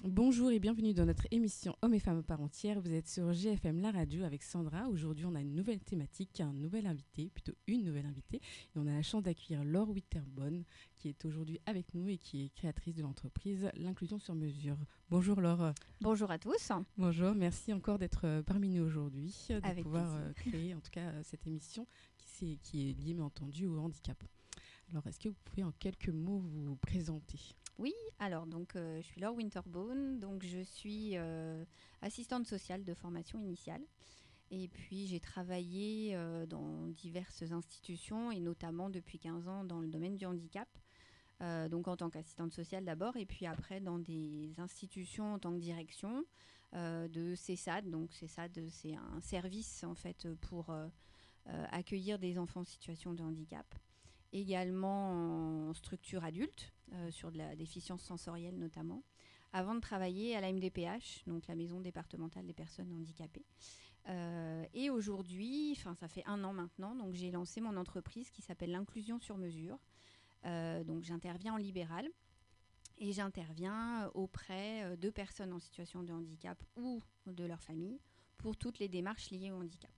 Bonjour et bienvenue dans notre émission Hommes et femmes à part entière. Vous êtes sur GFM La Radio avec Sandra. Aujourd'hui, on a une nouvelle thématique, un nouvel invité, plutôt une nouvelle invitée. Et on a la chance d'accueillir Laure Winterbonne qui est aujourd'hui avec nous et qui est créatrice de l'entreprise L'Inclusion sur mesure. Bonjour Laure. Bonjour à tous. Bonjour, merci encore d'être parmi nous aujourd'hui, de Avec pouvoir plaisir. créer en tout cas cette émission qui est liée mais entendu au handicap. Alors, est-ce que vous pouvez en quelques mots vous présenter ? Oui, alors je suis Laure Winterbonne, donc je suis assistante sociale de formation initiale. Et puis j'ai travaillé dans diverses institutions et notamment depuis 15 ans dans le domaine du handicap. Donc en tant qu'assistante sociale d'abord et puis après dans des institutions en tant que direction de CESAD. Donc CESAD, c'est un service en fait pour accueillir des enfants en situation de handicap. Également en structure adulte, sur de la déficience sensorielle notamment, avant de travailler à la MDPH, donc la Maison départementale des personnes handicapées. Et aujourd'hui, ça fait 1 an maintenant, donc j'ai lancé mon entreprise qui s'appelle L'Inclusion sur mesure. Donc j'interviens en libéral et j'interviens auprès de personnes en situation de handicap ou de leur famille pour toutes les démarches liées au handicap.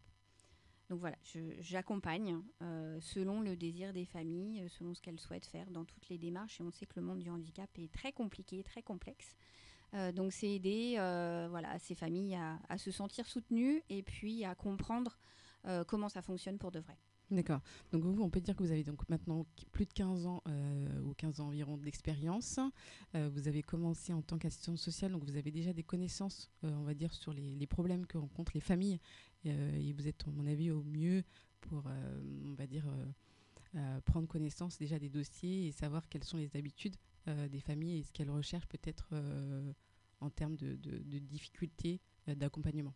Donc voilà, j'accompagne selon le désir des familles, selon ce qu'elles souhaitent faire dans toutes les démarches. Et on sait que le monde du handicap est très compliqué, très complexe. Donc c'est aider ces familles à se sentir soutenues et puis à comprendre comment ça fonctionne pour de vrai. D'accord. Donc vous, on peut dire que vous avez donc maintenant plus de 15 ans ou 15 ans environ d'expérience. Vous avez commencé en tant qu'assistante sociale, donc vous avez déjà des connaissances, on va dire, sur les problèmes que rencontrent les familles. Et vous êtes, à mon avis, au mieux pour, on va dire, prendre connaissance déjà des dossiers et savoir quelles sont les habitudes des familles et ce qu'elles recherchent peut-être en termes de difficultés d'accompagnement.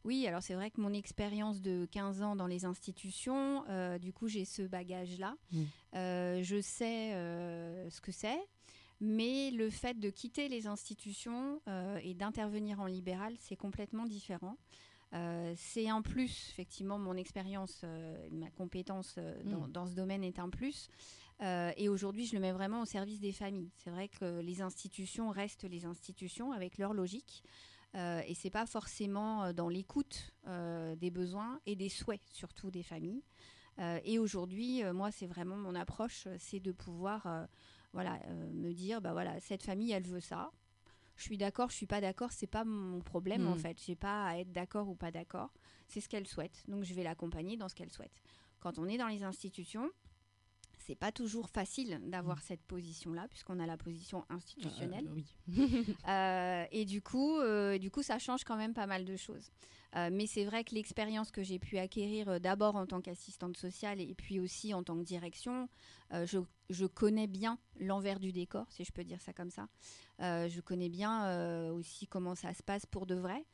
Oui, alors c'est vrai que mon expérience de 15 ans dans les institutions, du coup j'ai ce bagage-là. Je sais ce que c'est, mais le fait de quitter les institutions et d'intervenir en libéral, c'est complètement différent. C'est un plus, effectivement, mon expérience, ma compétence dans ce domaine est un plus. Et aujourd'hui, je le mets vraiment au service des familles. C'est vrai que les institutions restent les institutions avec leur logique. Et ce n'est pas forcément dans l'écoute des besoins et des souhaits, surtout des familles. Et aujourd'hui, moi, c'est vraiment mon approche, c'est de pouvoir me dire, cette famille, elle veut ça. Je suis d'accord, je suis pas d'accord, c'est pas mon problème en fait. J'ai pas à être d'accord ou pas d'accord. C'est ce qu'elle souhaite. Donc je vais l'accompagner dans ce qu'elle souhaite. Quand on est dans les institutions, c'est pas toujours facile d'avoir cette position-là, puisqu'on a la position institutionnelle. Oui. Et du coup, ça change quand même pas mal de choses. Mais c'est vrai que l'expérience que j'ai pu acquérir d'abord en tant qu'assistante sociale et puis aussi en tant que direction, je connais bien l'envers du décor, si je peux dire ça comme ça. Je connais bien aussi comment ça se passe pour de vrai,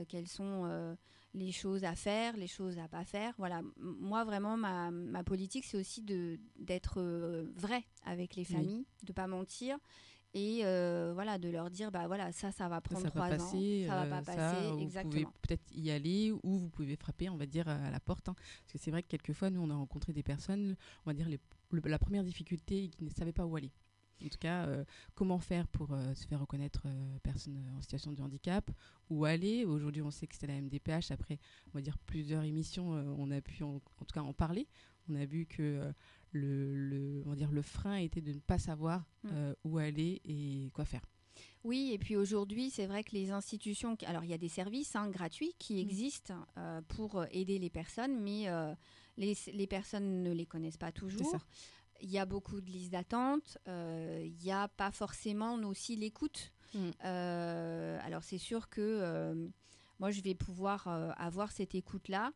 quelles sont les choses à faire, les choses à pas faire. Voilà, moi vraiment ma politique c'est aussi d'être vrai avec les familles, de pas mentir et de leur dire ça va prendre 3 ans, ça va pas passer, exactement. Vous pouvez peut-être y aller ou vous pouvez frapper, on va dire, à la porte. Parce que c'est vrai que quelquefois, nous, on a rencontré des personnes, on va dire, la première difficulté, qui ne savaient pas où aller. En tout cas, comment faire pour se faire reconnaître personne en situation de handicap, où aller. Aujourd'hui, on sait que c'est la MDPH. Après, on va dire plusieurs émissions, on a pu en tout cas en parler. On a vu que on va dire, le frein était de ne pas savoir où aller et quoi faire. Oui, et puis aujourd'hui, c'est vrai que les institutions... Alors, il y a des services gratuits qui existent pour aider les personnes, mais les personnes ne les connaissent pas toujours. Il y a beaucoup de listes d'attente. Il n'y a pas forcément aussi l'écoute. Alors, c'est sûr que moi, je vais pouvoir avoir cette écoute-là.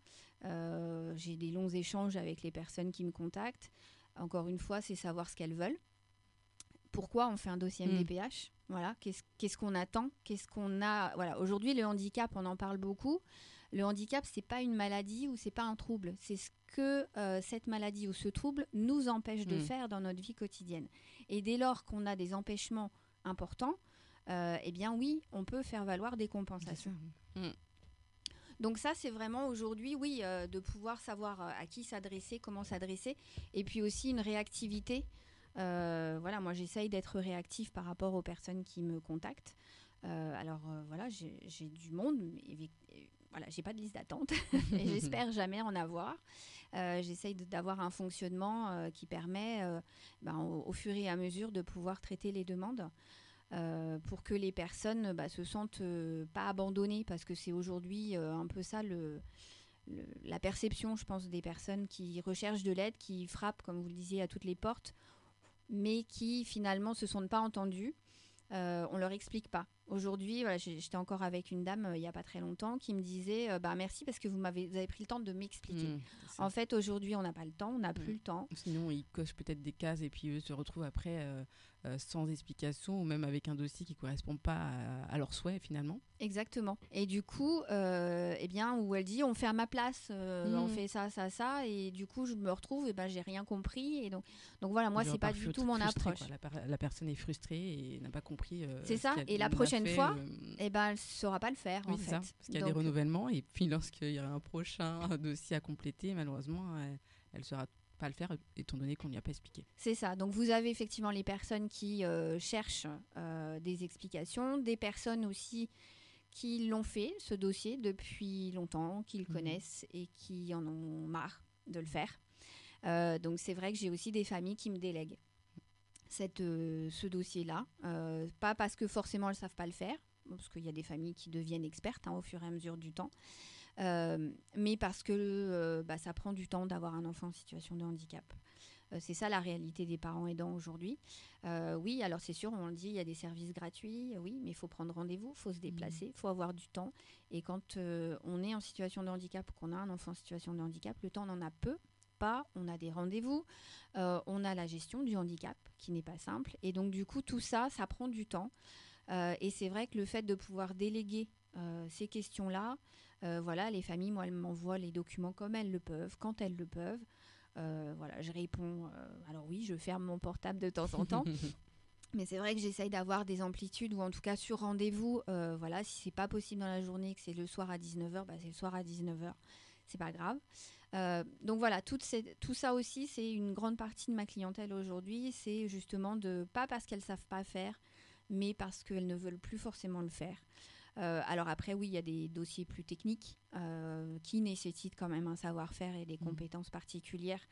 J'ai des longs échanges avec les personnes qui me contactent. Encore une fois, c'est savoir ce qu'elles veulent. Pourquoi on fait un dossier MDPH ? Voilà, qu'est-ce qu'on attend ? Qu'est-ce qu'on a ? Voilà, aujourd'hui, le handicap, on en parle beaucoup. Le handicap, c'est pas une maladie ou c'est pas un trouble. C'est ce que cette maladie ou ce trouble nous empêche de faire dans notre vie quotidienne. Et dès lors qu'on a des empêchements importants, eh bien oui, on peut faire valoir des compensations. Donc ça, c'est vraiment aujourd'hui, de pouvoir savoir à qui s'adresser, comment s'adresser, et puis aussi une réactivité. Moi, j'essaye d'être réactive par rapport aux personnes qui me contactent. Voilà, j'ai du monde, mais voilà, j'ai pas de liste d'attente et j'espère jamais en avoir. J'essaye d'avoir un fonctionnement qui permet, au fur et à mesure, de pouvoir traiter les demandes. Pour que les personnes se sentent pas abandonnées, parce que c'est aujourd'hui un peu ça la perception, je pense, des personnes qui recherchent de l'aide, qui frappent, comme vous le disiez, à toutes les portes, mais qui finalement se sentent pas entendues. On leur explique pas. Aujourd'hui, voilà, j'étais encore avec une dame il y a pas très longtemps qui me disait merci parce que vous avez pris le temps de m'expliquer. En fait, aujourd'hui, on n'a pas le temps, on n'a plus le temps. Sinon, ils cochent peut-être des cases et puis eux se retrouvent après sans explication ou même avec un dossier qui ne correspond pas à leurs souhaits finalement. Exactement. Et du coup, où elle dit on fait à ma place, on fait ça, ça, ça, et du coup, je me retrouve, j'ai rien compris. Et donc voilà, moi, c'est pas du tout mon approche. La personne est frustrée et n'a pas compris. C'est ça. Et la prochaine fois, elle ne saura pas le faire. Oui, en fait. Ça, parce qu'il y a des renouvellements et puis lorsqu'il y a un prochain dossier à compléter, malheureusement, elle ne saura pas le faire étant donné qu'on n'y a pas expliqué. C'est ça. Donc vous avez effectivement les personnes qui cherchent des explications, des personnes aussi qui l'ont fait, ce dossier, depuis longtemps, qui le connaissent et qui en ont marre de le faire. Donc c'est vrai que j'ai aussi des familles qui me délèguent ce dossier-là. Pas parce que forcément elles ne savent pas le faire, parce qu'il y a des familles qui deviennent expertes au fur et à mesure du temps, mais parce que ça prend du temps d'avoir un enfant en situation de handicap. C'est ça la réalité des parents aidants aujourd'hui. Oui, alors c'est sûr, on le dit, il y a des services gratuits, oui, mais il faut prendre rendez-vous, il faut se déplacer, il faut avoir du temps. Et quand on est en situation de handicap, qu'on a un enfant en situation de handicap, le temps, on en a peu, pas, on a des rendez-vous, on a la gestion du handicap qui n'est pas simple. Et donc du coup, tout ça, ça prend du temps. Et c'est vrai que le fait de pouvoir déléguer ces questions-là, les familles, moi, elles m'envoient les documents comme elles le peuvent, quand elles le peuvent. Je réponds. Alors oui, je ferme mon portable de temps en temps. Mais c'est vrai que j'essaye d'avoir des amplitudes ou en tout cas sur rendez-vous. Si c'est pas possible dans la journée, que c'est le soir à 19h, c'est le soir à 19h. C'est pas grave. Donc voilà, tout ça aussi, c'est une grande partie de ma clientèle aujourd'hui. C'est justement pas parce qu'elles savent pas faire, mais parce qu'elles ne veulent plus forcément le faire. Alors après, oui, il y a des dossiers plus techniques qui nécessitent quand même un savoir-faire et des compétences particulières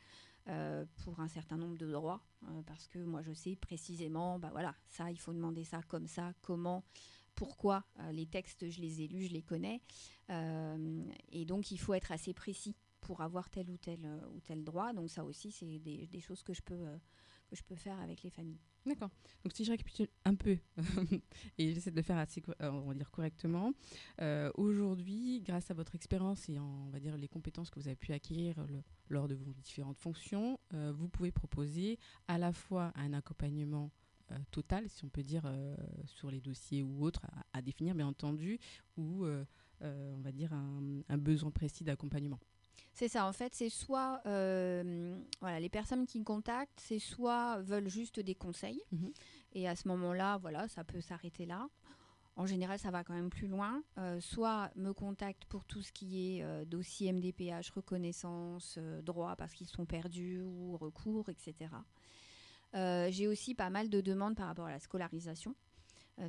pour un certain nombre de droits. Parce que moi, je sais précisément, ça, il faut demander ça comme ça, comment, pourquoi. Les textes, je les ai lus, je les connais. Et donc, il faut être assez précis pour avoir tel ou tel droit. Donc ça aussi, c'est des choses que je peux faire avec les familles. D'accord. Donc si je récapitule un peu et j'essaie de le faire assez, on va dire correctement, aujourd'hui, grâce à votre expérience et on va dire les compétences que vous avez pu acquérir lors de vos différentes fonctions, vous pouvez proposer à la fois un accompagnement total, si on peut dire, sur les dossiers ou autres à définir, bien entendu, ou on va dire un besoin précis d'accompagnement. C'est ça, en fait, c'est soit les personnes qui me contactent, c'est soit veulent juste des conseils, et à ce moment-là, ça peut s'arrêter là. En général, ça va quand même plus loin. Soit me contactent pour tout ce qui est dossier MDPH, reconnaissance, droit parce qu'ils sont perdus ou recours, etc. J'ai aussi pas mal de demandes par rapport à la scolarisation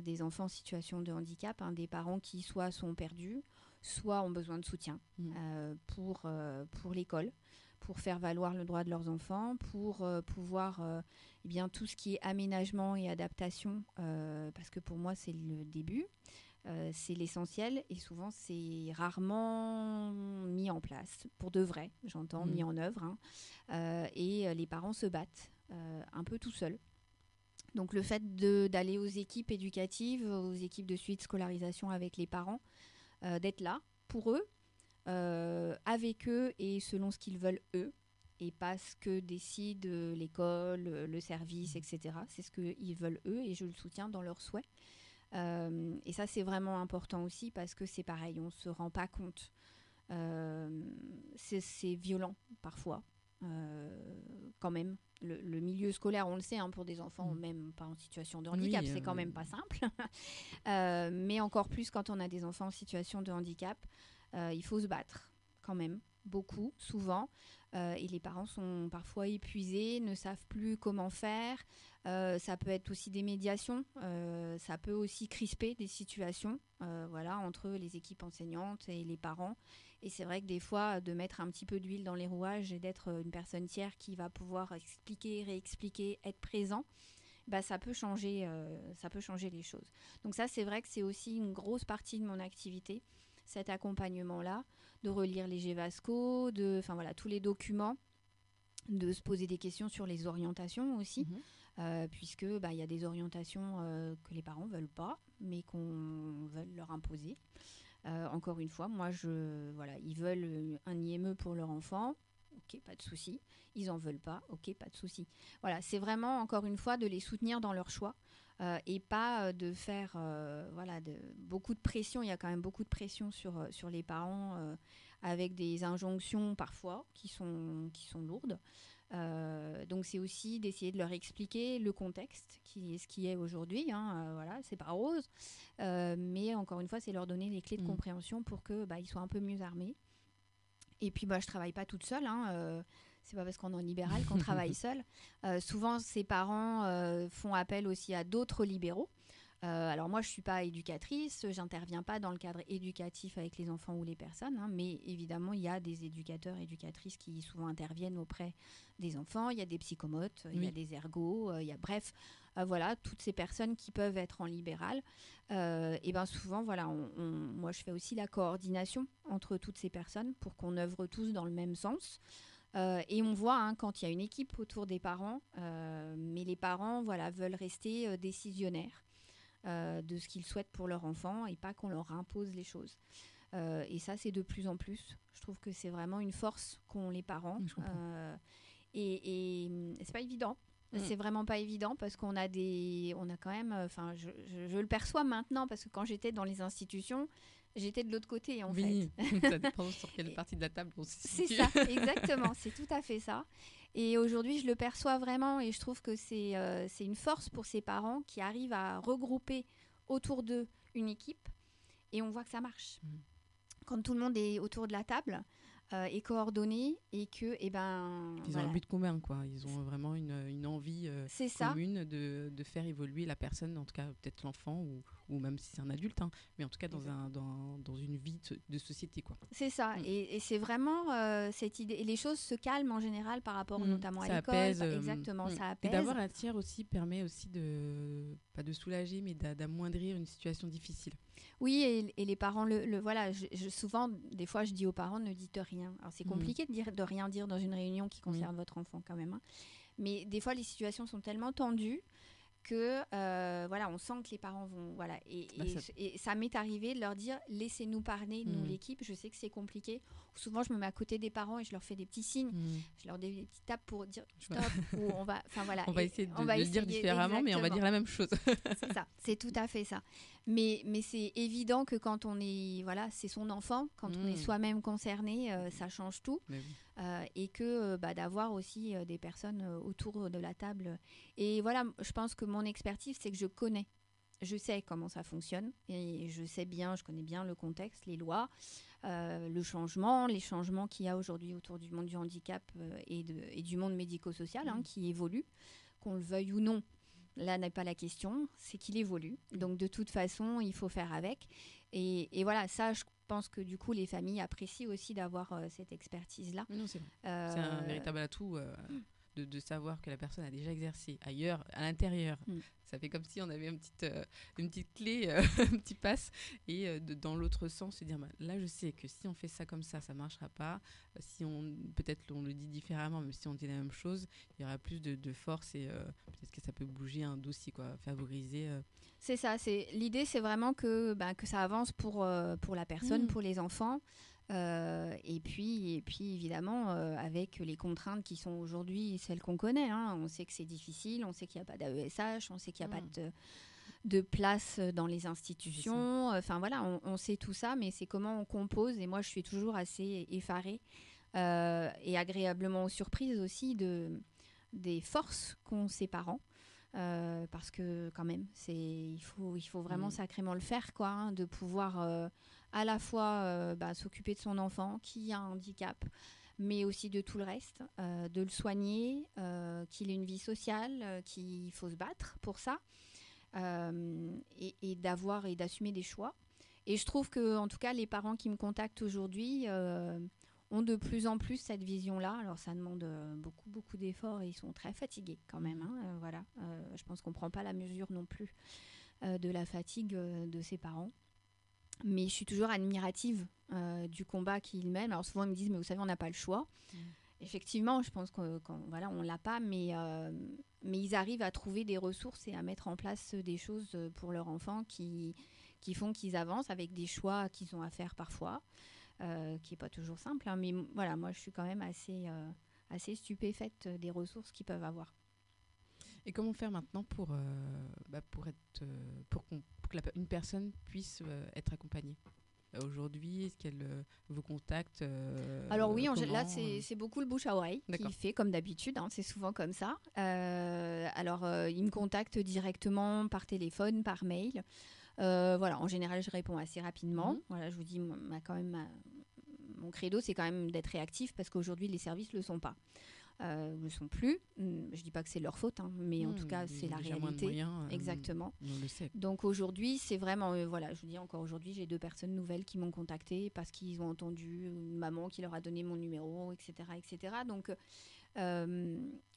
des enfants en situation de handicap, des parents qui soit sont perdus, soit ont besoin de soutien pour l'école, pour faire valoir le droit de leurs enfants, pour pouvoir tout ce qui est aménagement et adaptation, parce que pour moi c'est le début, c'est l'essentiel et souvent c'est rarement mis en place, pour de vrai, j'entends, mis en œuvre, et les parents se battent un peu tout seuls. Donc le fait d'aller aux équipes éducatives, aux équipes de suivi de scolarisation avec les parents, d'être là pour eux, avec eux et selon ce qu'ils veulent eux, et pas ce que décide l'école, le service, etc. C'est ce qu'ils veulent eux et je le soutiens dans leurs souhaits. Et ça, c'est vraiment important aussi parce que c'est pareil, on ne se rend pas compte. C'est violent parfois, quand même. Le milieu scolaire, on le sait, pour des enfants même pas en situation de handicap, c'est quand même pas simple. Mais encore plus quand on a des enfants en situation de handicap, il faut se battre quand même. beaucoup, souvent. Et les parents sont parfois épuisés, ne savent plus comment faire. Ça peut être aussi des médiations, ça peut aussi crisper des situations voilà, entre les équipes enseignantes et les parents. Et c'est vrai que des fois, de mettre un petit peu d'huile dans les rouages et d'être une personne tiers qui va pouvoir expliquer, réexpliquer, être présent, bah, ça peut changer les choses. Donc ça, c'est vrai que c'est aussi une grosse partie de mon activité, cet accompagnement-là, de relire les GEVASCO, enfin voilà, tous les documents, de se poser des questions sur les orientations aussi, puisque bah, y a des orientations que les parents veulent pas, mais qu'on veut leur imposer. Encore une fois, voilà, ils veulent un IME pour leur enfant. Ok, pas de souci. Ils en veulent pas. Ok, pas de souci. Voilà, c'est vraiment encore une fois de les soutenir dans leur choix et pas de faire voilà beaucoup de pression. Il y a quand même beaucoup de pression sur les parents avec des injonctions parfois qui sont lourdes. Donc c'est aussi d'essayer de leur expliquer le contexte qui est ce qui est aujourd'hui. Voilà, c'est pas rose, mais encore une fois, c'est leur donner les clés de compréhension pour que ils soient un peu mieux armés. Et puis je travaille pas toute seule. C'est pas parce qu'on est en libéral qu'on travaille seul. Souvent, ces parents font appel aussi à d'autres libéraux. Alors moi, je suis pas éducatrice, j'interviens pas dans le cadre éducatif avec les enfants ou les personnes, mais évidemment, il y a des éducateurs, éducatrices qui souvent interviennent auprès des enfants. Il y a des psychomotes, il y a des ergots, bref, voilà, toutes ces personnes qui peuvent être en libéral. Et souvent, voilà, moi, je fais aussi la coordination entre toutes ces personnes pour qu'on œuvre tous dans le même sens. Et on voit quand il y a une équipe autour des parents, mais les parents voilà, veulent rester décisionnaires de ce qu'ils souhaitent pour leur enfant et pas qu'on leur impose les choses. Et ça, c'est de plus en plus. Je trouve que c'est vraiment une force qu'ont les parents. Et c'est pas évident. C'est vraiment pas évident parce qu'on a quand même, je le perçois maintenant parce que quand j'étais dans les institutions, j'étais de l'autre côté en fait. Ça dépend sur quelle partie de la table on se situe. C'est ça, exactement, c'est tout à fait ça. Et aujourd'hui, je le perçois vraiment et je trouve que c'est une force pour ces parents qui arrivent à regrouper autour d'eux une équipe et on voit que ça marche. Quand tout le monde est autour de la table, est coordonné et que ils ont un but commun, quoi. Ils ont vraiment une envie commune de faire évoluer la personne, en tout cas peut-être l'enfant ou même si c'est un adulte, mais en tout cas dans une vie de société, quoi. C'est ça, et c'est vraiment cette idée. Et les choses se calment en général par rapport notamment à l'école. Apaise, exactement, ça apaise. Et d'avoir un tiers aussi permet aussi pas de soulager, mais d'amoindrir une situation difficile. Oui, et les parents voilà. Souvent, des fois, je dis aux parents ne dites rien. Alors c'est compliqué de rien dire dans une réunion qui concerne votre enfant quand même. Mais des fois, les situations sont tellement tendues que voilà, on sent que les parents vont voilà et ça m'est arrivé de leur dire laissez-nous parler nous l'équipe, je sais que c'est compliqué. Souvent je me mets à côté des parents et je leur fais des petits signes, je leur donne des petites tapes pour dire stop ou on va essayer de le dire différemment, mais on va dire la même chose. C'est ça, c'est tout à fait ça. Mais c'est évident que quand on est voilà, c'est son enfant, quand on est soi-même concerné, ça change tout. Et que d'avoir aussi des personnes autour de la table. Et voilà, je pense que mon expertise, c'est que je sais comment ça fonctionne et je connais bien le contexte, les lois, les changements qu'il y a aujourd'hui autour du monde du handicap et du monde médico-social qui évolue, qu'on le veuille ou non. Là n'est pas la question, c'est qu'il évolue. Donc de toute façon, il faut faire avec. Et voilà, ça, je pense que du coup, les familles apprécient aussi d'avoir cette expertise-là. Non, c'est vrai. C'est un véritable atout de savoir que la personne a déjà exercé ailleurs, à l'intérieur. Ça fait comme si on avait une petite clé, un petit passe, et dans l'autre sens, se dire là, je sais que si on fait ça comme ça ne marchera pas. Si peut-être on le dit différemment, mais si on dit la même chose, il y aura plus de force et peut-être que ça peut bouger un dossier, quoi, favoriser. C'est ça. L'idée, c'est vraiment que ça avance pour la personne, pour les enfants. Et puis évidemment avec les contraintes qui sont aujourd'hui celles qu'on connaît, on sait que c'est difficile, on sait qu'il n'y a pas d'AESH, on sait qu'il n'y a pas de place dans les institutions, enfin voilà, on sait tout ça, mais c'est comment on compose. Et moi je suis toujours assez effarée et agréablement surprise aussi des forces qu'ont ces parents. parce que quand même, il faut vraiment sacrément le faire, quoi, hein, de pouvoir à la fois s'occuper de son enfant qui a un handicap, mais aussi de tout le reste, de le soigner, qu'il ait une vie sociale, qu'il faut se battre pour ça, et d'avoir et d'assumer des choix. Et je trouve que, en tout cas, les parents qui me contactent aujourd'hui ont de plus en plus cette vision-là. Alors, ça demande beaucoup, beaucoup d'efforts et ils sont très fatigués quand même, hein, voilà. Je pense qu'on ne prend pas la mesure non plus de la fatigue de ces parents. Mais je suis toujours admirative du combat qu'ils mènent. Alors, souvent, ils me disent, mais vous savez, on n'a pas le choix. Effectivement, je pense qu'on voilà, on l'a pas, mais ils arrivent à trouver des ressources et à mettre en place des choses pour leurs enfants qui font qu'ils avancent avec des choix qu'ils ont à faire parfois, qui n'est pas toujours simple. Hein, mais voilà, moi, je suis quand même assez stupéfaite des ressources qu'ils peuvent avoir. Et comment faire maintenant pour que une personne puisse être accompagnée aujourd'hui? Est-ce qu'elle vous contacte Alors oui, là, c'est beaucoup le bouche à oreille qui fait, comme d'habitude. Hein, c'est souvent comme ça. Ils me contactent directement par téléphone, par mail. Voilà, en général, je réponds assez rapidement. Voilà, je vous dis, mon credo, c'est quand même d'être réactif parce qu'aujourd'hui, les services ne le sont pas. Ne le sont plus. Je dis pas que c'est leur faute, hein, mais en tout cas, c'est la réalité. Moins de moyens, exactement. On le sait. Donc aujourd'hui, c'est vraiment, voilà, je vous dis encore aujourd'hui, j'ai 2 personnes nouvelles qui m'ont contactée parce qu'ils ont entendu une maman qui leur a donné mon numéro, etc., etc. Donc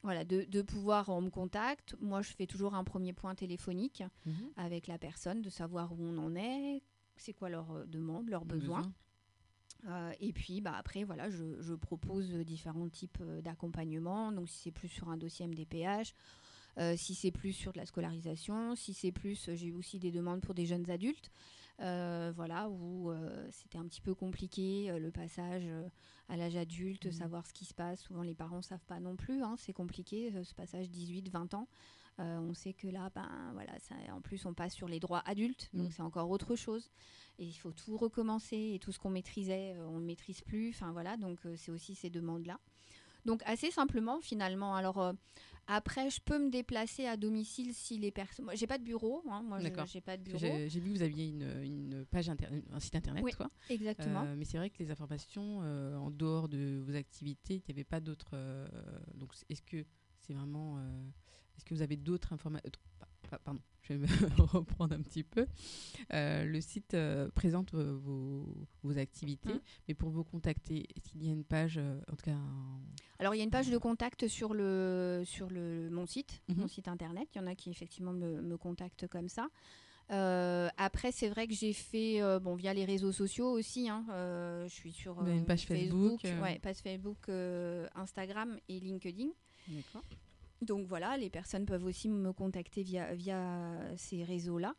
voilà, de pouvoir, on me contacte. Moi, je fais toujours un premier point téléphonique avec la personne, de savoir où on en est, c'est quoi leurs demandes, leurs besoins. Et puis après, voilà, je propose différents types d'accompagnement. Donc, si c'est plus sur un dossier MDPH, si c'est plus sur de la scolarisation, si c'est plus, j'ai eu aussi des demandes pour des jeunes adultes, voilà, où c'était un petit peu compliqué, le passage à l'âge adulte, savoir ce qui se passe. Souvent, les parents ne savent pas non plus, hein, c'est compliqué, ce passage 18-20 ans. On sait que là, voilà, en plus, on passe sur les droits adultes, donc c'est encore autre chose. Et il faut tout recommencer, et tout ce qu'on maîtrisait, on ne le maîtrise plus. Enfin, voilà, donc c'est aussi ces demandes-là. Donc, assez simplement, finalement. Alors, après, je peux me déplacer à domicile si les personnes... Moi, j'ai pas de bureau. Hein, moi, j'ai pas de bureau. J'ai vu que vous aviez une page internet, un site internet. Oui, quoi. Exactement. Mais c'est vrai que les informations, en dehors de vos activités, il n'y avait pas d'autres... donc, est-ce que c'est vraiment... est-ce que vous avez d'autres informations... Pardon, je vais me reprendre un petit peu. Le site présente vos activités, mais pour vous contacter, est-ce qu'il y a une page, en tout cas Alors, il y a une page de contact sur mon site internet. Il y en a qui effectivement me contactent comme ça. Après, c'est vrai que j'ai fait via les réseaux sociaux aussi. Hein, je suis sur une page Facebook, page Facebook, Instagram et LinkedIn. D'accord. Donc voilà, les personnes peuvent aussi me contacter via ces réseaux-là.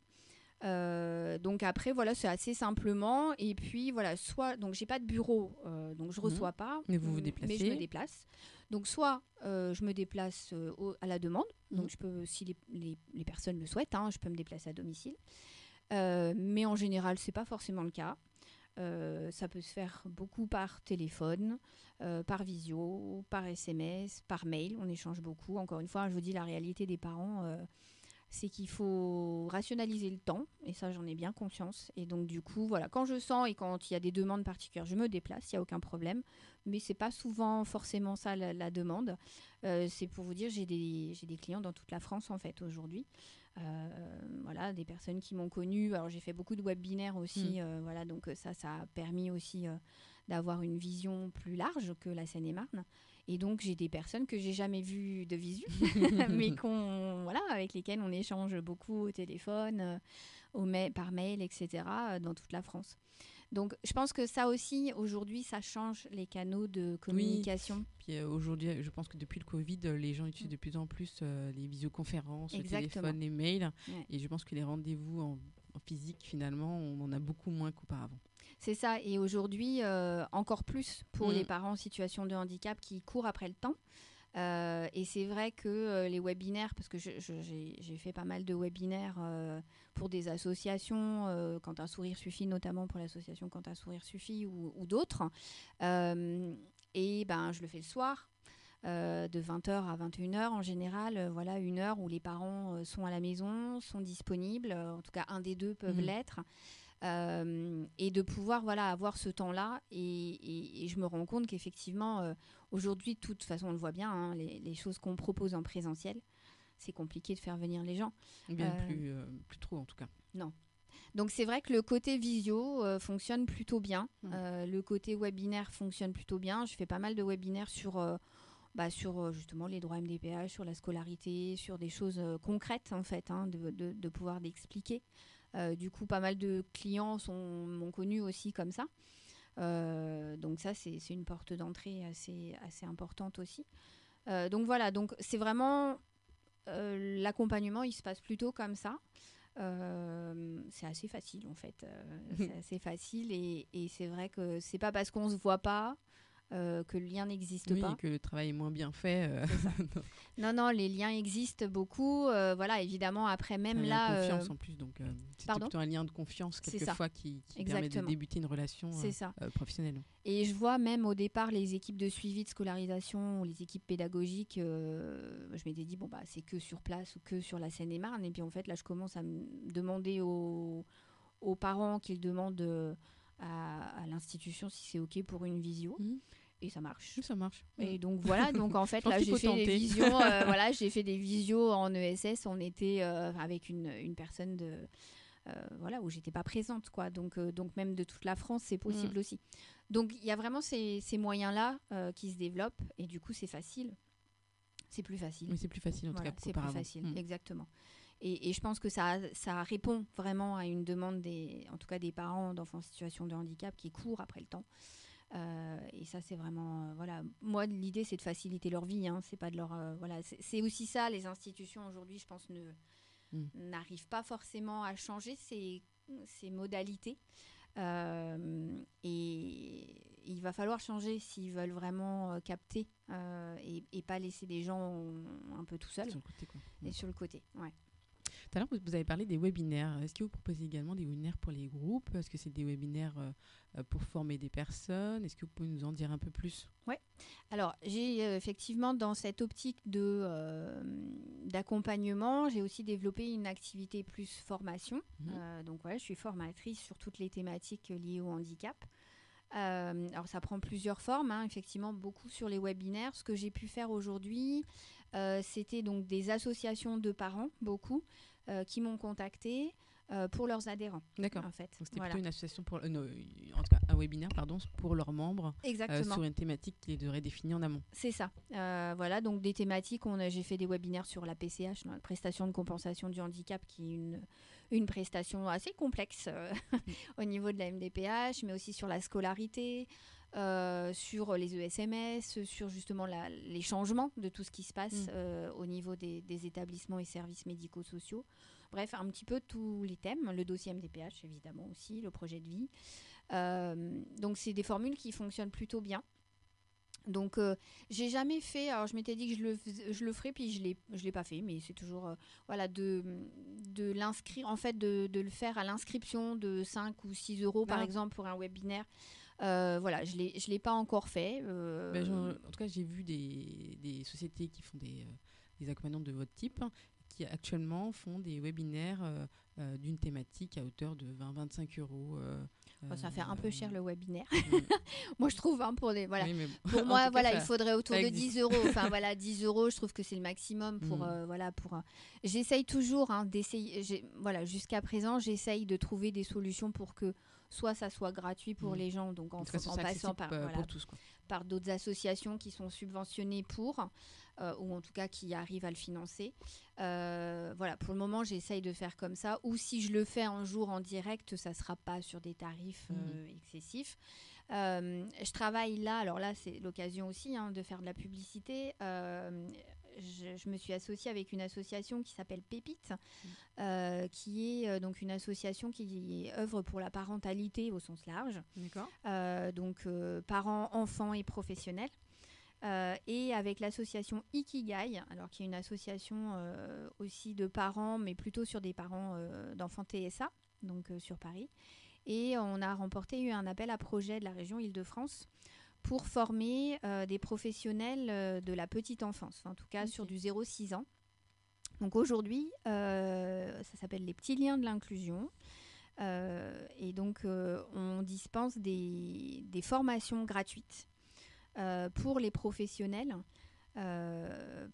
Donc après, voilà, c'est assez simplement. Et puis voilà, donc j'ai pas de bureau, donc je reçois pas. Mais vous vous déplacez. Mais je me déplace. Donc soit je me déplace à la demande. Donc je peux, si les personnes le souhaitent, hein, je peux me déplacer à domicile. Mais en général, c'est pas forcément le cas. Ça peut se faire beaucoup par téléphone, par visio, par SMS, par mail. On échange beaucoup. Encore une fois, je vous dis, la réalité des parents, c'est qu'il faut rationaliser le temps. Et ça, j'en ai bien conscience. Et donc, du coup, voilà, quand je sens et quand il y a des demandes particulières, je me déplace, il n'y a aucun problème. Mais ce n'est pas souvent forcément ça la demande. C'est pour vous dire, j'ai des clients dans toute la France, en fait, aujourd'hui. Voilà, des personnes qui m'ont connue. Alors j'ai fait beaucoup de webinaires aussi, voilà, donc ça a permis aussi d'avoir une vision plus large que la Seine-et-Marne. Et donc j'ai des personnes que j'ai jamais vues de visu, mais avec lesquelles on échange beaucoup au téléphone, par mail, etc. Dans toute la France. Donc, je pense que ça aussi, aujourd'hui, ça change les canaux de communication. Oui. Puis aujourd'hui, je pense que depuis le Covid, les gens utilisent de plus en plus les visioconférences, le téléphone, les mails. Ouais. Et je pense que les rendez-vous en physique, finalement, on en a beaucoup moins qu'auparavant. C'est ça. Et aujourd'hui, encore plus pour les parents en situation de handicap qui courent après le temps. Et c'est vrai que les webinaires, parce que j'ai fait pas mal de webinaires pour des associations, Quand un sourire suffit, notamment pour l'association Quand un sourire suffit ou d'autres. Et je le fais le soir. de 20h à 21h en général. Voilà, une heure où les parents sont à la maison, sont disponibles. En tout cas, un des deux peuvent l'être. Et de pouvoir avoir ce temps-là. Et je me rends compte qu'effectivement, aujourd'hui, de toute façon, on le voit bien, hein, les choses qu'on propose en présentiel, c'est compliqué de faire venir les gens. Bien plus trop, en tout cas. Non. Donc c'est vrai que le côté visio fonctionne plutôt bien. Le côté webinaire fonctionne plutôt bien. Je fais pas mal de webinaires sur justement les droits MDPH, sur la scolarité, sur des choses concrètes en fait, hein, de pouvoir d'expliquer. Du coup, pas mal de clients m'ont connu aussi comme ça. Donc ça, c'est une porte d'entrée assez importante aussi. Donc voilà, donc c'est vraiment l'accompagnement, il se passe plutôt comme ça. C'est assez facile en fait. C'est assez facile et c'est vrai que c'est pas parce qu'on se voit pas que le lien n'existe pas. Oui, que le travail est moins bien fait. Non, les liens existent beaucoup. Voilà, évidemment, après, même un là. Un lien de confiance en plus, donc c'est plutôt un lien de confiance quelquefois qui permet de débuter une relation professionnelle. Et je vois même au départ les équipes de suivi de scolarisation ou les équipes pédagogiques, je m'étais dit, c'est que sur place ou que sur la Seine-et-Marne. Et puis en fait, là, je commence à me demander aux parents qu'ils demandent à l'institution si c'est OK pour une visio. Et ça marche. Ça marche. Et donc voilà, donc en fait là j'ai fait des visios, j'ai fait des visios en ESS. On était avec une personne où j'étais pas présente quoi. Donc même de toute la France c'est possible aussi. Donc il y a vraiment ces moyens là qui se développent et du coup c'est facile. C'est plus facile. Oui, c'est plus facile en tout cas. C'est plus facile, exactement. Et je pense que ça répond vraiment à une demande en tout cas des parents d'enfants en situation de handicap qui courent après le temps. Et ça c'est vraiment moi l'idée c'est de faciliter leur vie, hein, c'est pas de leur c'est aussi ça. Les institutions aujourd'hui je pense n'arrivent pas forcément à changer ces modalités et il va falloir changer s'ils veulent vraiment capter et pas laisser les gens un peu tout seuls sur le côté, quoi. Et sur le côté, ouais. Tout à l'heure, vous avez parlé des webinaires. Est-ce que vous proposez également des webinaires pour les groupes ? Est-ce que c'est des webinaires pour former des personnes ? Est-ce que vous pouvez nous en dire un peu plus ? Oui. Alors, j'ai effectivement, dans cette optique d'accompagnement, j'ai aussi développé une activité plus formation. Donc, je suis formatrice sur toutes les thématiques liées au handicap. Alors, ça prend plusieurs formes, hein, effectivement, beaucoup sur les webinaires. Ce que j'ai pu faire aujourd'hui, c'était donc des associations de parents, beaucoup, qui m'ont contactée pour leurs adhérents. D'accord. En fait. Donc c'était plutôt une association pour, en tout cas un webinaire, pour leurs membres. Exactement. Sur une thématique qui les aurait définie en amont. C'est ça. Donc des thématiques. J'ai fait des webinaires sur la PCH, la prestation de compensation du handicap, qui est une prestation assez complexe au niveau de la MDPH, mais aussi sur la scolarité. Sur les ESMS, sur justement les changements de tout ce qui se passe au niveau des établissements et services médico-sociaux. Bref, un petit peu tous les thèmes, le dossier MDPH évidemment aussi, le projet de vie. Donc c'est des formules qui fonctionnent plutôt bien. Donc j'ai jamais fait, alors je m'étais dit que je le ferais, puis je l'ai pas fait, mais c'est toujours de l'inscrire, en fait de le faire à l'inscription de 5 ou 6 euros par exemple pour un webinaire. Je l'ai pas encore fait. En tout cas, j'ai vu des sociétés qui font des accompagnements de votre type, qui actuellement font des webinaires d'une thématique à hauteur de 20-25 euros. Ça fait un peu cher le webinaire. Moi, je trouve, hein, pour les Oui, pour moi, il faudrait autour de 10 euros. Enfin, 10 euros, je trouve que c'est le maximum pour, J'essaye toujours, hein, d'essayer. Jusqu'à présent, j'essaye de trouver des solutions pour que soit ça soit gratuit pour les gens, donc en passant pour tous, quoi. Par d'autres associations qui sont subventionnées ou en tout cas qui arrivent à le financer. Pour le moment, j'essaye de faire comme ça. Ou si je le fais un jour en direct, ça ne sera pas sur des tarifs excessifs. Je travaille là, alors là, c'est l'occasion aussi de faire de la publicité. Je me suis associée avec une association qui s'appelle Pépite, qui est donc une association qui œuvre pour la parentalité au sens large. D'accord. Parents, enfants et professionnels. Et avec l'association Ikigai, alors qui est une association aussi de parents, mais plutôt sur des parents d'enfants TSA, donc sur Paris. Et on a remporté un appel à projet de la région Île-de-France pour former des professionnels de la petite enfance, enfin, en tout cas sur du 0-6 ans. Donc aujourd'hui, ça s'appelle les petits liens de l'inclusion. Et donc, on dispense des formations gratuites pour les professionnels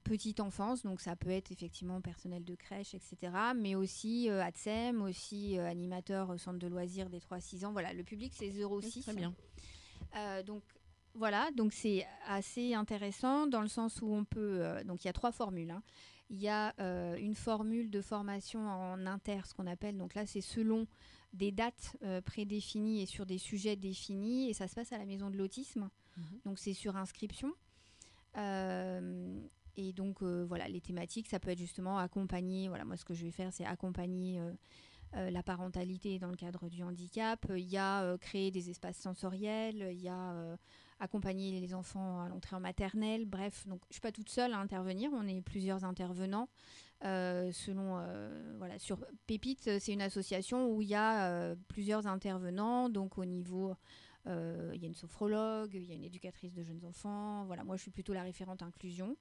petite enfance. Donc, ça peut être effectivement personnel de crèche, etc. Mais aussi ATSEM, aussi animateur centre de loisirs des 3-6 ans. Voilà, le public, c'est 0-6. Très bien. Donc, voilà, donc c'est assez intéressant dans le sens où on peut... donc, il y a 3 formules. Hein. Il y a une formule de formation en inter, ce qu'on appelle. Donc là, c'est selon des dates prédéfinies et sur des sujets définis. Et ça se passe à la maison de l'autisme. Donc, c'est sur inscription. Et donc, voilà, les thématiques, ça peut être justement accompagner. Voilà, moi, ce que je vais faire, c'est accompagner la parentalité dans le cadre du handicap. Il y a créer des espaces sensoriels. Il y a accompagner les enfants à l'entrée en maternelle. Bref, donc je ne suis pas toute seule à intervenir. On est plusieurs intervenants. Voilà, sur Pépite, c'est une association où il y a plusieurs intervenants. Donc, au niveau... il y a une sophrologue, il y a une éducatrice de jeunes enfants. Voilà, moi, je suis plutôt la référente inclusion.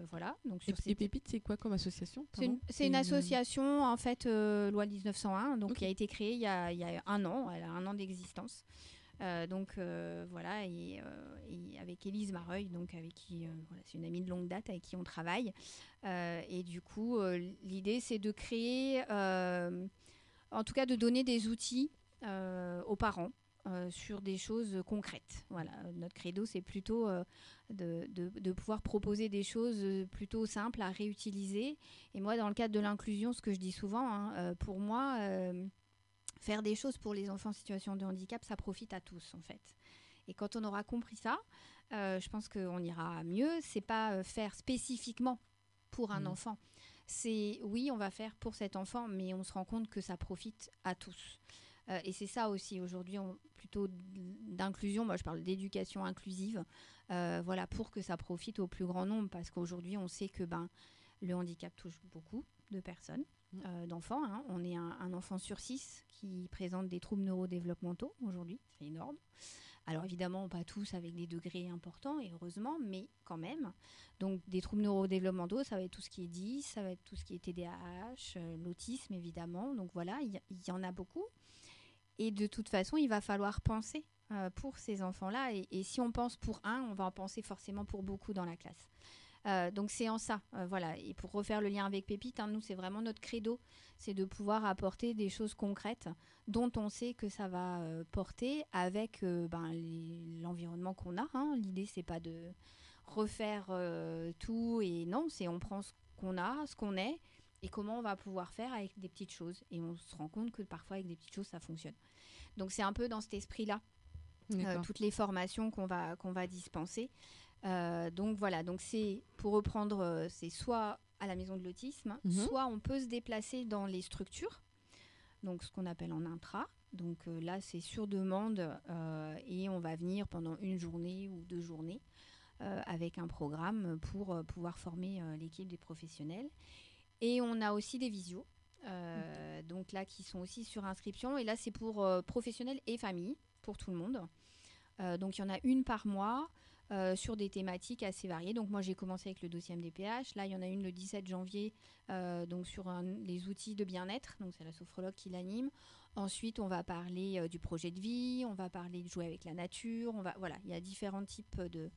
Voilà, donc et Pépite, c'est quoi comme association? C'est une association, en fait, loi 1901, donc, qui a été créée il y a 1 an. Elle a 1 an d'existence. Voilà, et avec Élise Mareuil, donc avec qui voilà, c'est une amie de longue date avec qui on travaille. Et du coup, l'idée, c'est de créer, en tout cas, de donner des outils aux parents. Sur des choses concrètes. Voilà, notre credo, c'est plutôt de pouvoir proposer des choses plutôt simples à réutiliser. Et moi, dans le cadre de l'inclusion, ce que je dis souvent, hein, pour moi, faire des choses pour les enfants en situation de handicap, ça profite à tous, en fait. Et quand on aura compris ça, je pense qu'on ira mieux. C'est pas faire spécifiquement pour un enfant. C'est, oui, on va faire pour cet enfant, mais on se rend compte que ça profite à tous. Et c'est ça aussi, aujourd'hui, plutôt d'inclusion. Moi, je parle d'éducation inclusive, voilà, pour que ça profite au plus grand nombre. Parce qu'aujourd'hui, on sait que le handicap touche beaucoup de personnes, d'enfants. Hein. On est un enfant sur 6 qui présente des troubles neurodéveloppementaux aujourd'hui. C'est énorme. Alors évidemment, pas tous avec des degrés importants, et heureusement, mais quand même. Donc des troubles neurodéveloppementaux, ça va être tout ce qui est 10, ça va être tout ce qui est TDAH, l'autisme évidemment. Donc voilà, il y en a beaucoup. Et de toute façon, il va falloir penser pour ces enfants-là. Et si on pense pour un, on va en penser forcément pour beaucoup dans la classe. Donc c'est en ça, voilà. Et pour refaire le lien avec Pépite, hein, nous, c'est vraiment notre credo, c'est de pouvoir apporter des choses concrètes dont on sait que ça va porter avec l'environnement qu'on a. Hein. L'idée, c'est pas de refaire tout, et non, c'est on prend ce qu'on a, ce qu'on est, et comment on va pouvoir faire avec des petites choses. Et on se rend compte que parfois, avec des petites choses, ça fonctionne. Donc, c'est un peu dans cet esprit-là, toutes les formations qu'on va dispenser. Donc, voilà. Donc, c'est, pour reprendre, c'est soit à la maison de l'autisme, soit on peut se déplacer dans les structures, donc ce qu'on appelle en intra. Donc, là, c'est sur demande et on va venir pendant 1 journée ou 2 journées avec un programme pour pouvoir former l'équipe des professionnels. Et on a aussi des visios, donc là, qui sont aussi sur inscription. Et là, c'est pour professionnels et familles, pour tout le monde. Donc, il y en a une par mois sur des thématiques assez variées. Donc, moi, j'ai commencé avec le dossier MDPH. Là, il y en a une le 17 janvier, donc sur les outils de bien-être. Donc, c'est la sophrologue qui l'anime. Ensuite, on va parler du projet de vie. On va parler de jouer avec la nature. Voilà, il y a différents types de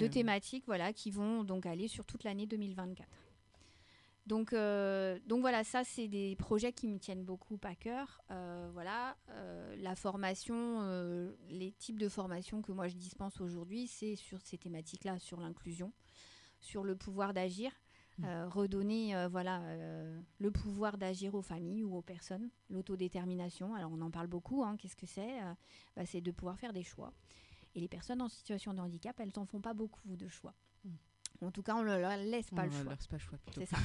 thématiques, voilà, qui vont donc aller sur toute l'année 2024. Donc voilà, ça, c'est des projets qui me tiennent beaucoup à cœur. Voilà, la formation, les types de formations que moi je dispense aujourd'hui, c'est sur ces thématiques-là, sur l'inclusion, sur le pouvoir d'agir, redonner le pouvoir d'agir aux familles ou aux personnes, l'autodétermination. Alors on en parle beaucoup, hein, qu'est-ce que c'est c'est de pouvoir faire des choix. Et les personnes en situation de handicap, elles n'en font pas beaucoup de choix. En tout cas, on ne leur laisse pas le choix. On ne leur laisse pas le choix, plutôt. C'est ça.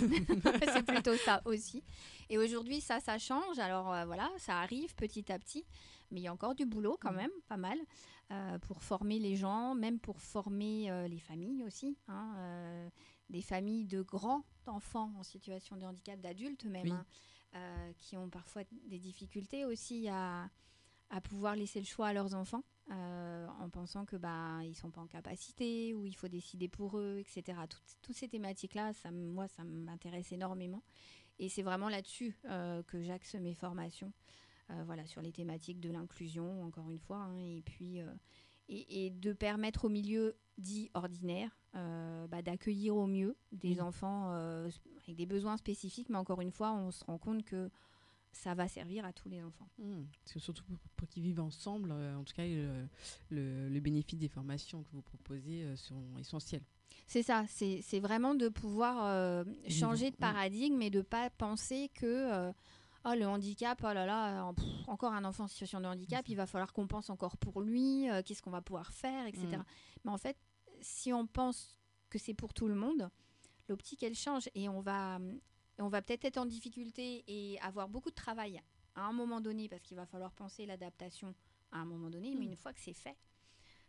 C'est plutôt ça aussi. Et aujourd'hui, ça change. Alors voilà, ça arrive petit à petit. Mais il y a encore du boulot quand même, pas mal, pour former les gens, même pour former les familles aussi. Hein, des familles de grands enfants en situation de handicap, d'adultes même, qui ont parfois des difficultés aussi à pouvoir laisser le choix à leurs enfants. en pensant que ils sont pas en capacité ou il faut décider pour eux, etc. Toutes ces thématiques-là, ça m'intéresse énormément. Et c'est vraiment là-dessus que j'axe mes formations, sur les thématiques de l'inclusion, encore une fois, hein, et puis et de permettre au milieu dit ordinaire d'accueillir au mieux des enfants avec des besoins spécifiques, mais encore une fois, on se rend compte que ça va servir à tous les enfants. C'est surtout pour qu'ils vivent ensemble. En tout cas, le bénéfice des formations que vous proposez sont essentiels. C'est ça, c'est vraiment de pouvoir changer de paradigme et de ne pas penser que le handicap, oh là là, encore un enfant en situation de handicap, il va falloir qu'on pense encore pour lui, qu'est-ce qu'on va pouvoir faire, etc. Mais en fait, si on pense que c'est pour tout le monde, l'optique, elle change et on va peut-être être en difficulté et avoir beaucoup de travail à un moment donné parce qu'il va falloir penser l'adaptation à un moment donné, mais une fois que c'est fait,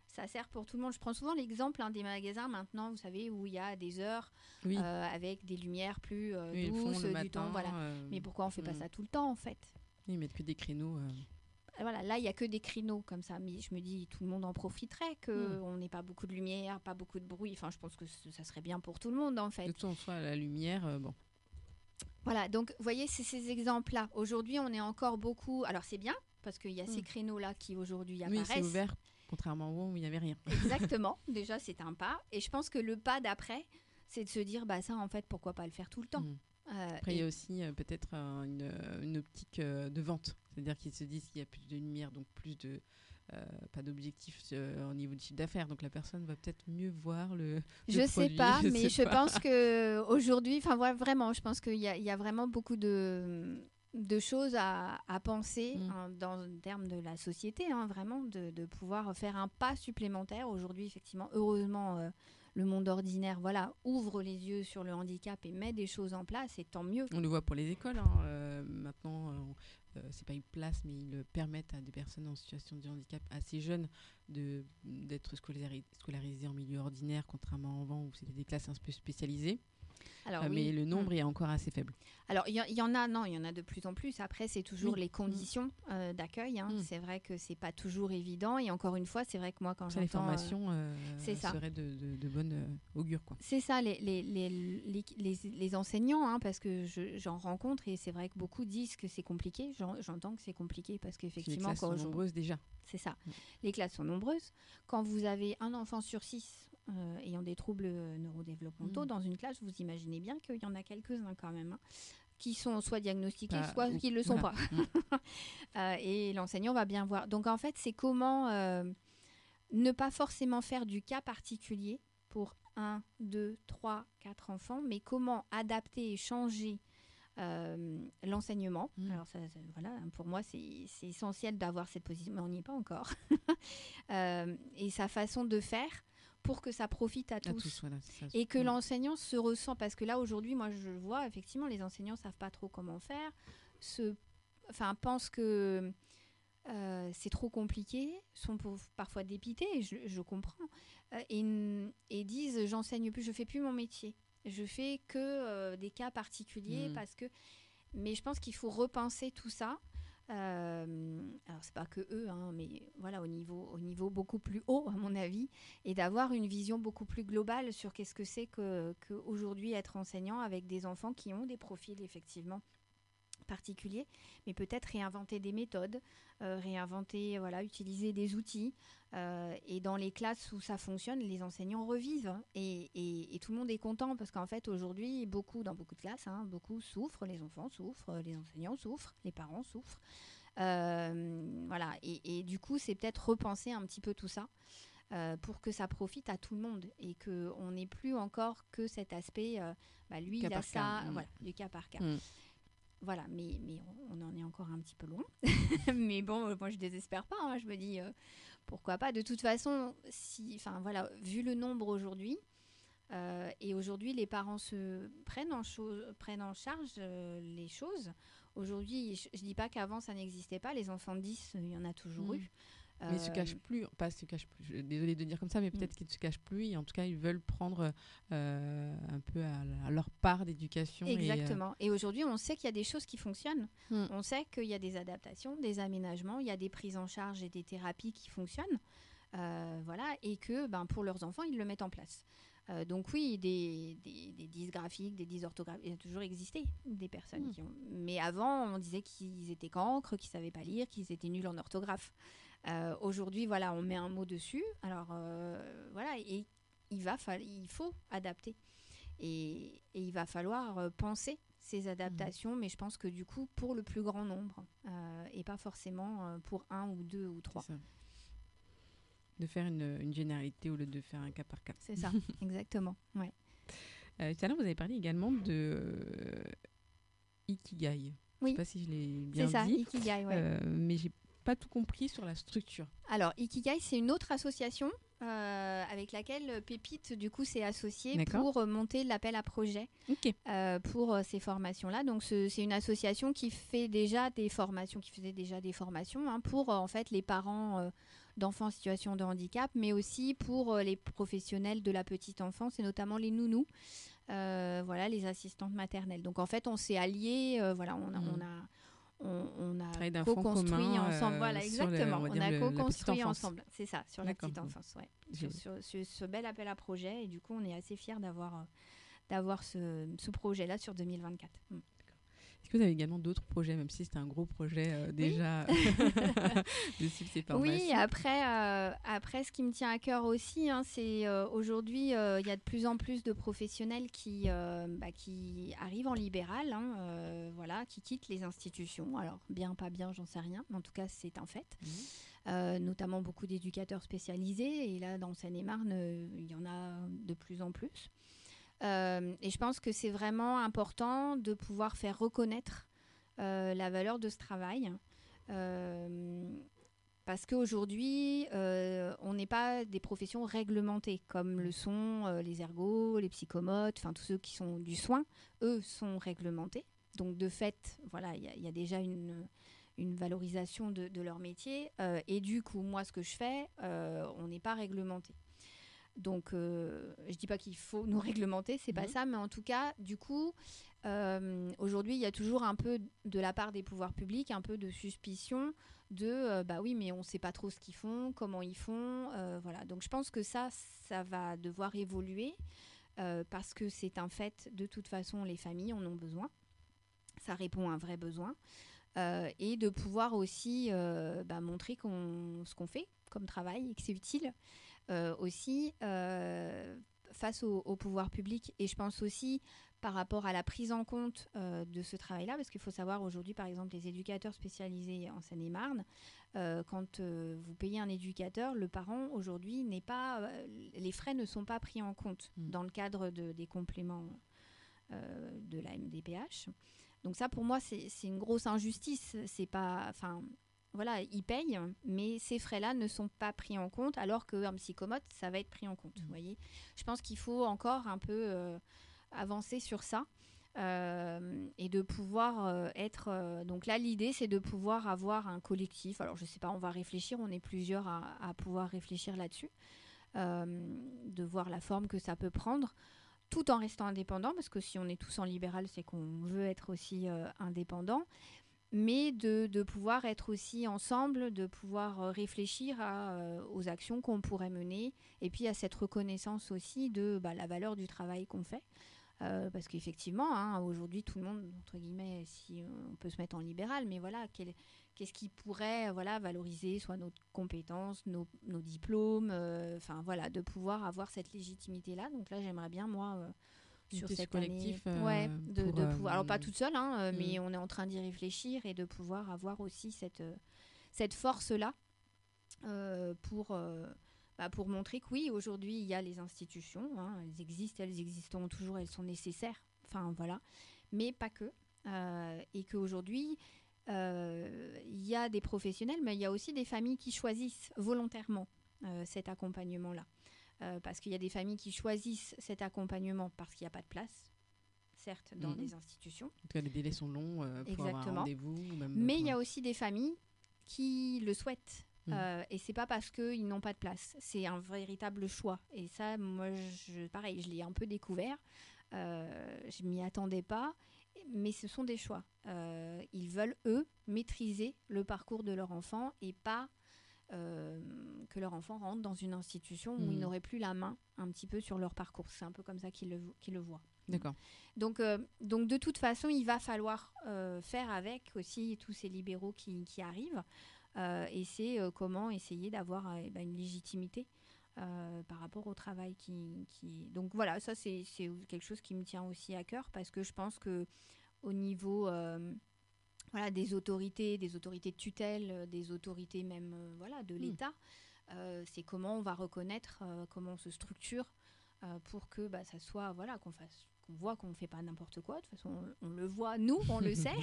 ça sert pour tout le monde. Je prends souvent l'exemple des magasins maintenant, vous savez, où il y a des heures avec des lumières plus douces, du temps. Voilà. Mais pourquoi on ne fait pas ça tout le temps, en fait ? Ils mettent que des créneaux. Voilà, là, il n'y a que des créneaux comme ça. Mais je me dis, tout le monde en profiterait, qu'on n'ait pas beaucoup de lumière, pas beaucoup de bruit. Enfin, je pense que ça serait bien pour tout le monde, en fait. De toute façon, soit la lumière, bon. Voilà, donc, vous voyez, c'est ces exemples-là. Aujourd'hui, on est encore beaucoup... Alors, c'est bien, parce qu'il y a ces créneaux-là qui, aujourd'hui, apparaissent. Oui, c'est ouvert. Contrairement à où il n'y avait rien. Exactement. Déjà, c'est un pas. Et je pense que le pas d'après, c'est de se dire, ça, en fait, pourquoi pas le faire tout le temps Après, il y a aussi peut-être une optique de vente. C'est-à-dire qu'ils se disent qu'il y a plus de lumière, donc plus de... pas d'objectif au niveau du chiffre d'affaires. Donc, la personne va peut-être mieux voir le Je produit. Sais pas, mais je pense qu'aujourd'hui, vraiment, je pense qu'il y a vraiment beaucoup de choses à penser dans le terme de la société, vraiment, de pouvoir faire un pas supplémentaire. Aujourd'hui, effectivement, heureusement, le monde ordinaire ouvre les yeux sur le handicap et met des choses en place, et tant mieux. On le voit pour les écoles. Maintenant, c'est pas une place, mais ils permettent à des personnes en situation de handicap assez jeunes d'être scolarisées en milieu ordinaire, contrairement à avant où c'était des classes un peu spécialisées. Alors, mais le nombre est encore assez faible. Alors, il y en a de plus en plus. Après, c'est toujours les conditions d'accueil. C'est vrai que c'est pas toujours évident. Et encore une fois, c'est vrai que moi, quand j'entends... Les formations seraient de bonne augure, quoi. C'est ça, les enseignants, parce que j'en rencontre, et c'est vrai que beaucoup disent que c'est compliqué. J'entends que c'est compliqué parce qu'effectivement... Les classes sont nombreuses déjà. C'est ça. Les classes sont nombreuses. Quand vous avez un enfant sur 6 ayant des troubles neurodéveloppementaux dans une classe, vous imaginez bien qu'il y en a quelques-uns quand même, qui sont soit diagnostiqués, soit qui ne le sont pas. Et l'enseignant va bien voir. Donc en fait, c'est comment ne pas forcément faire du cas particulier pour 1, 2, 3, 4 enfants, mais comment adapter et changer l'enseignement. Alors pour moi, c'est essentiel d'avoir cette position, mais on n'y est pas encore. Et sa façon de faire pour que ça profite à tous. Et que l'enseignant se ressent, parce que là aujourd'hui, moi je vois effectivement les enseignants savent pas trop comment faire, pensent que c'est trop compliqué, sont parfois dépités, et je comprends, et disent j'enseigne plus, je fais plus mon métier, je fais que des cas particuliers parce que... Mais je pense qu'il faut repenser tout ça. Alors c'est pas que eux, mais au niveau beaucoup plus haut à mon avis, et d'avoir une vision beaucoup plus globale sur qu'est-ce que c'est qu'aujourd'hui être enseignant avec des enfants qui ont des profils effectivement particuliers, mais peut-être réinventer des méthodes, utiliser des outils, et dans les classes où ça fonctionne, les enseignants revivent, et tout le monde est content, parce qu'en fait aujourd'hui, dans beaucoup de classes, beaucoup souffrent, les enfants souffrent, les enseignants souffrent, les parents souffrent, et du coup c'est peut-être repenser un petit peu tout ça, pour que ça profite à tout le monde, et qu'on n'ait plus encore que cet aspect, lui il a ça, du cas par cas. Voilà, mais on en est encore un petit peu loin. Mais bon, moi je désespère pas, je me dis pourquoi pas. De toute façon, vu le nombre aujourd'hui, et aujourd'hui les parents prennent en charge les choses. Aujourd'hui, je dis pas qu'avant ça n'existait pas, les enfants de 10, il y en a toujours eu. Mais ils ne se cachent plus, pas se cachent plus, désolée de dire comme ça, mais peut-être qu'ils ne se cachent plus et en tout cas ils veulent prendre un peu à leur part d'éducation. Exactement. Et aujourd'hui, on sait qu'il y a des choses qui fonctionnent. On sait qu'il y a des adaptations, des aménagements, il y a des prises en charge et des thérapies qui fonctionnent. Voilà, et que pour leurs enfants, ils le mettent en place. Donc oui, des dysgraphiques, des dysorthographes, il y a toujours existé des personnes qui ont... Mais avant, on disait qu'ils étaient cancres, qu'ils ne savaient pas lire, qu'ils étaient nuls en orthographe. Aujourd'hui, voilà, on met un mot dessus. Alors, voilà, et il faut adapter. Et il va falloir penser ces adaptations, mais je pense que du coup, pour le plus grand nombre, et pas forcément pour 1 ou 2 ou 3. De faire une généralité au lieu de faire un cas par cas. C'est ça, exactement. Ouais. Tout à l'heure, vous avez parlé également de Ikigai. Je ne sais pas si je l'ai bien dit. C'est ça, Ikigai, ouais. Mais je n'ai pas tout compris sur la structure. Alors, Ikigai, c'est une autre association avec laquelle Pépite, du coup, s'est associée pour monter l'appel à projet pour ces formations-là. Donc, c'est une association qui fait déjà des formations, pour, en fait, les parents d'enfants en situation de handicap, mais aussi pour les professionnels de la petite enfance et notamment les nounous, voilà, les assistantes maternelles. Donc, en fait, on s'est alliés, voilà, on a co-construit ensemble. Voilà, exactement. On a co-construit ensemble. C'est ça, sur la petite enfance. Ouais. Sur ce bel appel à projet. Et du coup, on est assez fiers d'avoir ce projet-là sur 2024. Est-ce que vous avez également d'autres projets, même si c'était un gros projet déjà de ces formations? Oui, après, ce qui me tient à cœur aussi, c'est aujourd'hui, il y a de plus en plus de professionnels qui arrivent en libéral, voilà, qui quittent les institutions. Alors, bien, pas bien, j'en sais rien, mais en tout cas, c'est un fait. Notamment beaucoup d'éducateurs spécialisés. Et là, dans Seine-et-Marne, il y en a de plus en plus. Et je pense que c'est vraiment important de pouvoir faire reconnaître la valeur de ce travail. Parce qu'aujourd'hui, on n'est pas des professions réglementées, comme le sont les ergots, les psychomotes, enfin tous ceux qui sont du soin, eux sont réglementés. Donc de fait, voilà, il y a déjà une valorisation de leur métier. Et du coup, moi, ce que je fais, on n'est pas réglementé. Donc, je dis pas qu'il faut nous réglementer, c'est pas ça, mais en tout cas, du coup, aujourd'hui, il y a toujours un peu, de la part des pouvoirs publics, un peu de suspicion de, oui, mais on sait pas trop ce qu'ils font, comment ils font, voilà. Donc, je pense que ça va devoir évoluer, parce que c'est un fait, de toute façon, les familles en ont besoin. Ça répond à un vrai besoin. Et de pouvoir aussi montrer ce qu'on fait comme travail et que c'est utile. Aussi face au pouvoir public, et je pense aussi par rapport à la prise en compte de ce travail-là, parce qu'il faut savoir aujourd'hui, par exemple, les éducateurs spécialisés en Seine-et-Marne, quand vous payez un éducateur, le parent aujourd'hui n'est pas, les frais ne sont pas pris en compte dans le cadre des compléments de la MDPH. Donc ça, pour moi, c'est une grosse injustice. C'est pas, enfin, voilà, ils payent, mais ces frais-là ne sont pas pris en compte, alors qu'un psychomote, ça va être pris en compte. Vous voyez, je pense qu'il faut encore un peu avancer sur ça et de pouvoir être... donc là, l'idée, c'est de pouvoir avoir un collectif. Alors, je sais pas, on va réfléchir, on est plusieurs à pouvoir réfléchir là-dessus, de voir la forme que ça peut prendre, tout en restant indépendant, parce que si on est tous en libéral, c'est qu'on veut être aussi indépendant. Mais de pouvoir être aussi ensemble, de pouvoir réfléchir aux actions qu'on pourrait mener, et puis à cette reconnaissance aussi de la valeur du travail qu'on fait. Parce qu'effectivement, aujourd'hui, tout le monde, entre guillemets, si on peut se mettre en libéral, mais voilà, qu'est-ce qui pourrait valoriser soit nos compétences, nos diplômes, enfin voilà, de pouvoir avoir cette légitimité-là. Donc là, j'aimerais bien, moi... sur cette collectif, année, de pouvoir, alors pas toute seule, mais on est en train d'y réfléchir et de pouvoir avoir aussi cette force-là pour montrer que oui, aujourd'hui il y a les institutions, elles existeront toujours, elles sont nécessaires, enfin voilà, mais pas que, et qu'aujourd'hui il y a des professionnels, mais il y a aussi des familles qui choisissent volontairement cet accompagnement-là. Parce qu'il y a des familles qui choisissent cet accompagnement parce qu'il n'y a pas de place, certes, dans les institutions. En tout cas, les délais sont longs pour avoir un rendez-vous. Mais il y a aussi des familles qui le souhaitent Et c'est pas parce qu'ils n'ont pas de place. C'est un véritable choix. Et ça, moi, pareil, je l'ai un peu découvert. Je m'y attendais pas. Mais ce sont des choix. Ils veulent, eux, maîtriser le parcours de leur enfant et pas que leur enfant rentre dans une institution où ils n'auraient plus la main un petit peu sur leur parcours. C'est un peu comme ça qu'ils le voient. D'accord. Donc, de toute façon, il va falloir faire avec aussi tous ces libéraux qui arrivent. Et c'est comment essayer d'avoir une légitimité par rapport au travail Donc voilà, ça c'est quelque chose qui me tient aussi à cœur parce que je pense qu'au niveau des autorités de tutelle, des autorités même de l'État, c'est comment on va reconnaître, comment on se structure pour que ça soit, qu'on voit qu'on ne fait pas n'importe quoi. De toute façon, on le voit, nous, on le sait.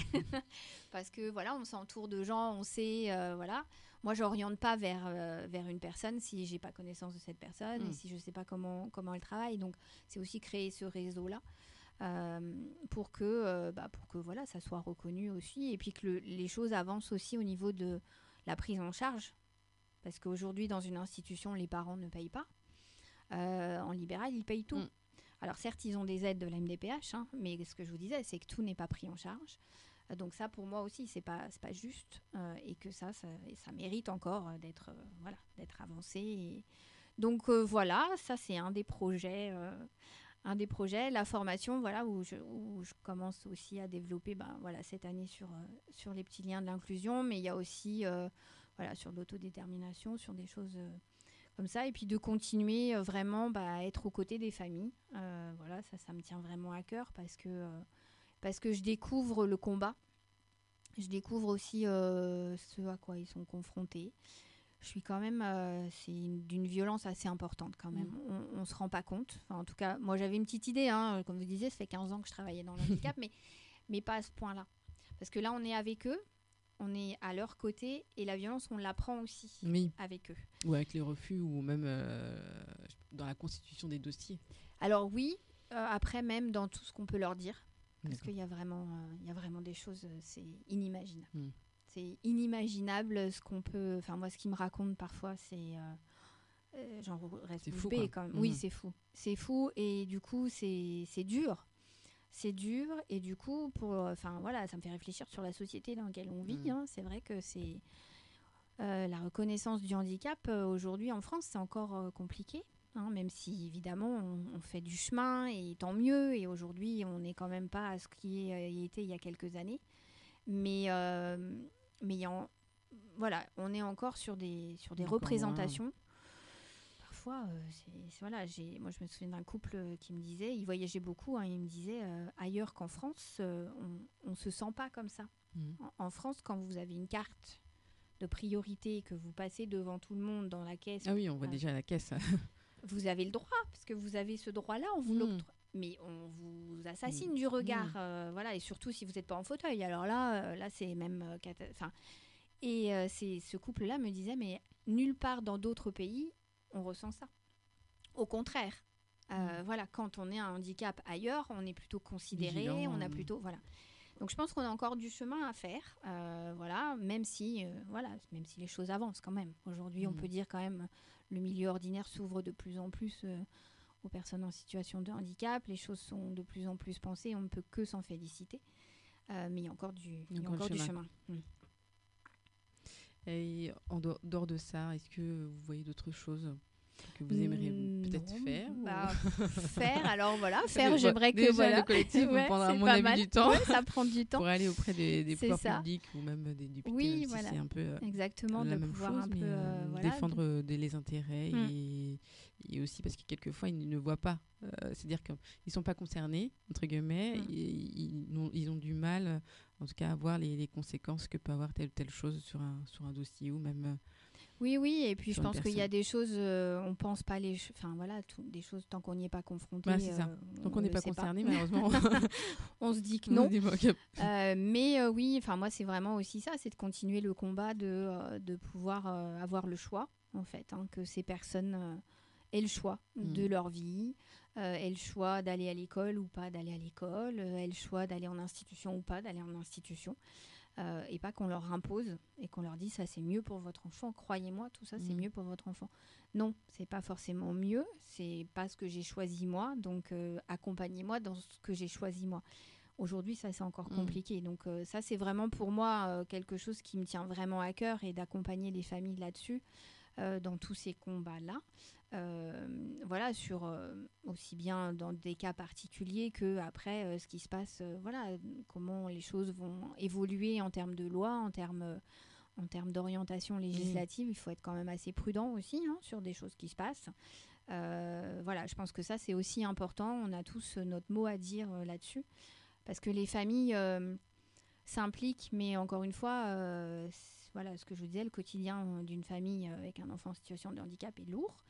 Parce que on s'entoure de gens, on sait, Moi, je n'oriente pas vers une personne si je n'ai pas connaissance de cette personne et si je ne sais pas comment elle travaille. Donc, c'est aussi créer ce réseau-là pour que ça soit reconnu aussi et puis que les choses avancent aussi au niveau de la prise en charge. Parce qu'aujourd'hui, dans une institution, les parents ne payent pas. En libéral, ils payent tout. Alors certes, ils ont des aides de la MDPH, mais ce que je vous disais, c'est que tout n'est pas pris en charge. Donc ça, pour moi aussi, c'est pas juste et que ça mérite encore d'être avancé. Donc voilà, ça c'est un des projets. La formation, où je commence aussi à développer cette année sur les petits liens de l'inclusion, mais il y a aussi sur l'autodétermination, sur des choses comme ça, et puis de continuer vraiment à être aux côtés des familles. Ça me tient vraiment à cœur parce que je découvre le combat, je découvre aussi ce à quoi ils sont confrontés. Je suis quand même, c'est d'une violence assez importante quand même. On ne se rend pas compte. Enfin, en tout cas, moi j'avais une petite idée, comme vous disiez, ça fait 15 ans que je travaillais dans le handicap, mais pas à ce point-là. Parce que là, on est avec eux, on est à leur côté, et la violence, on l'apprend aussi avec eux. Ou avec les refus, ou même dans la constitution des dossiers. Alors oui, après même dans tout ce qu'on peut leur dire. Parce qu'il y a vraiment des choses, c'est inimaginable. C'est inimaginable ce qu'on peut... Enfin, moi, ce qu'ils me racontent parfois, c'est... j'en reste bouche bée quand même. Oui, c'est fou. C'est fou et du coup, c'est dur. C'est dur et du coup, ça me fait réfléchir sur la société dans laquelle on vit. C'est vrai que c'est... la reconnaissance du handicap, aujourd'hui, en France, c'est encore compliqué. Même si, évidemment, on fait du chemin et tant mieux. Et aujourd'hui, on n'est quand même pas à ce qui était il y a quelques années. Mais on est encore sur des représentations. Parfois, moi je me souviens d'un couple qui me disait, il voyageait beaucoup, il me disait ailleurs qu'en France, on se sent pas comme ça. En France, quand vous avez une carte de priorité, que vous passez devant tout le monde dans la caisse. Ah oui, on voit déjà la caisse. Vous avez le droit, parce que vous avez ce droit-là, on vous l'octroie. Mais on vous assassine du regard, et surtout si vous n'êtes pas en fauteuil. Alors là c'est même... ce couple-là me disait, mais nulle part dans d'autres pays, on ressent ça. Au contraire, quand on est un handicap ailleurs, on est plutôt considéré, vigilant, on a plutôt... Voilà. Donc je pense qu'on a encore du chemin à faire, même si les choses avancent quand même. Aujourd'hui, on peut dire quand même, le milieu ordinaire s'ouvre de plus en plus... aux personnes en situation de handicap, les choses sont de plus en plus pensées, on ne peut que s'en féliciter, mais il y a encore du chemin. Et en dehors de ça, est-ce que vous voyez d'autres choses que vous aimeriez peut-être faire faire, j'aimerais que le collectif vous prendra à mon avis du temps. Ça prend du temps pour aller auprès des pouvoirs publics ou même des députés. Oui, c'est un peu exactement, la de même pouvoir chose, un peu défendre les intérêts et aussi parce que quelquefois ils ne voient pas, c'est-à-dire qu'ils sont pas concernés entre guillemets, ils ont du mal en tout cas à voir les conséquences que peut avoir telle ou telle chose sur un dossier ou même Oui, et puis je pense qu'il y a des choses, on pense pas des choses tant qu'on n'y est pas confronté. C'est ça. Tant qu'on n'est pas concerné, malheureusement, on se dit que non. Mais oui, moi c'est vraiment aussi ça, c'est de continuer le combat de pouvoir avoir le choix, en fait, que ces personnes aient le choix de leur vie, aient le choix d'aller à l'école ou pas d'aller à l'école, aient le choix d'aller en institution ou pas d'aller en institution. et pas qu'on leur impose et qu'on leur dit ça c'est mieux pour votre enfant, croyez-moi, tout ça c'est mieux pour votre enfant. Non, c'est pas forcément mieux, c'est pas ce que j'ai choisi moi, donc accompagnez-moi dans ce que j'ai choisi moi. Aujourd'hui, ça c'est encore compliqué, donc ça c'est vraiment pour moi quelque chose qui me tient vraiment à cœur et d'accompagner les familles là-dessus. Dans tous ces combats-là. Voilà, sur aussi bien dans des cas particuliers que après ce qui se passe, voilà, comment les choses vont évoluer en termes de loi, en termes d'orientation législative. Il faut être quand même assez prudent aussi sur des choses qui se passent. Voilà, je pense que ça c'est aussi important. On a tous notre mot à dire là-dessus, parce que les familles s'impliquent, mais encore une fois, voilà ce que je vous disais, le quotidien d'une famille avec un enfant en situation de handicap est lourd,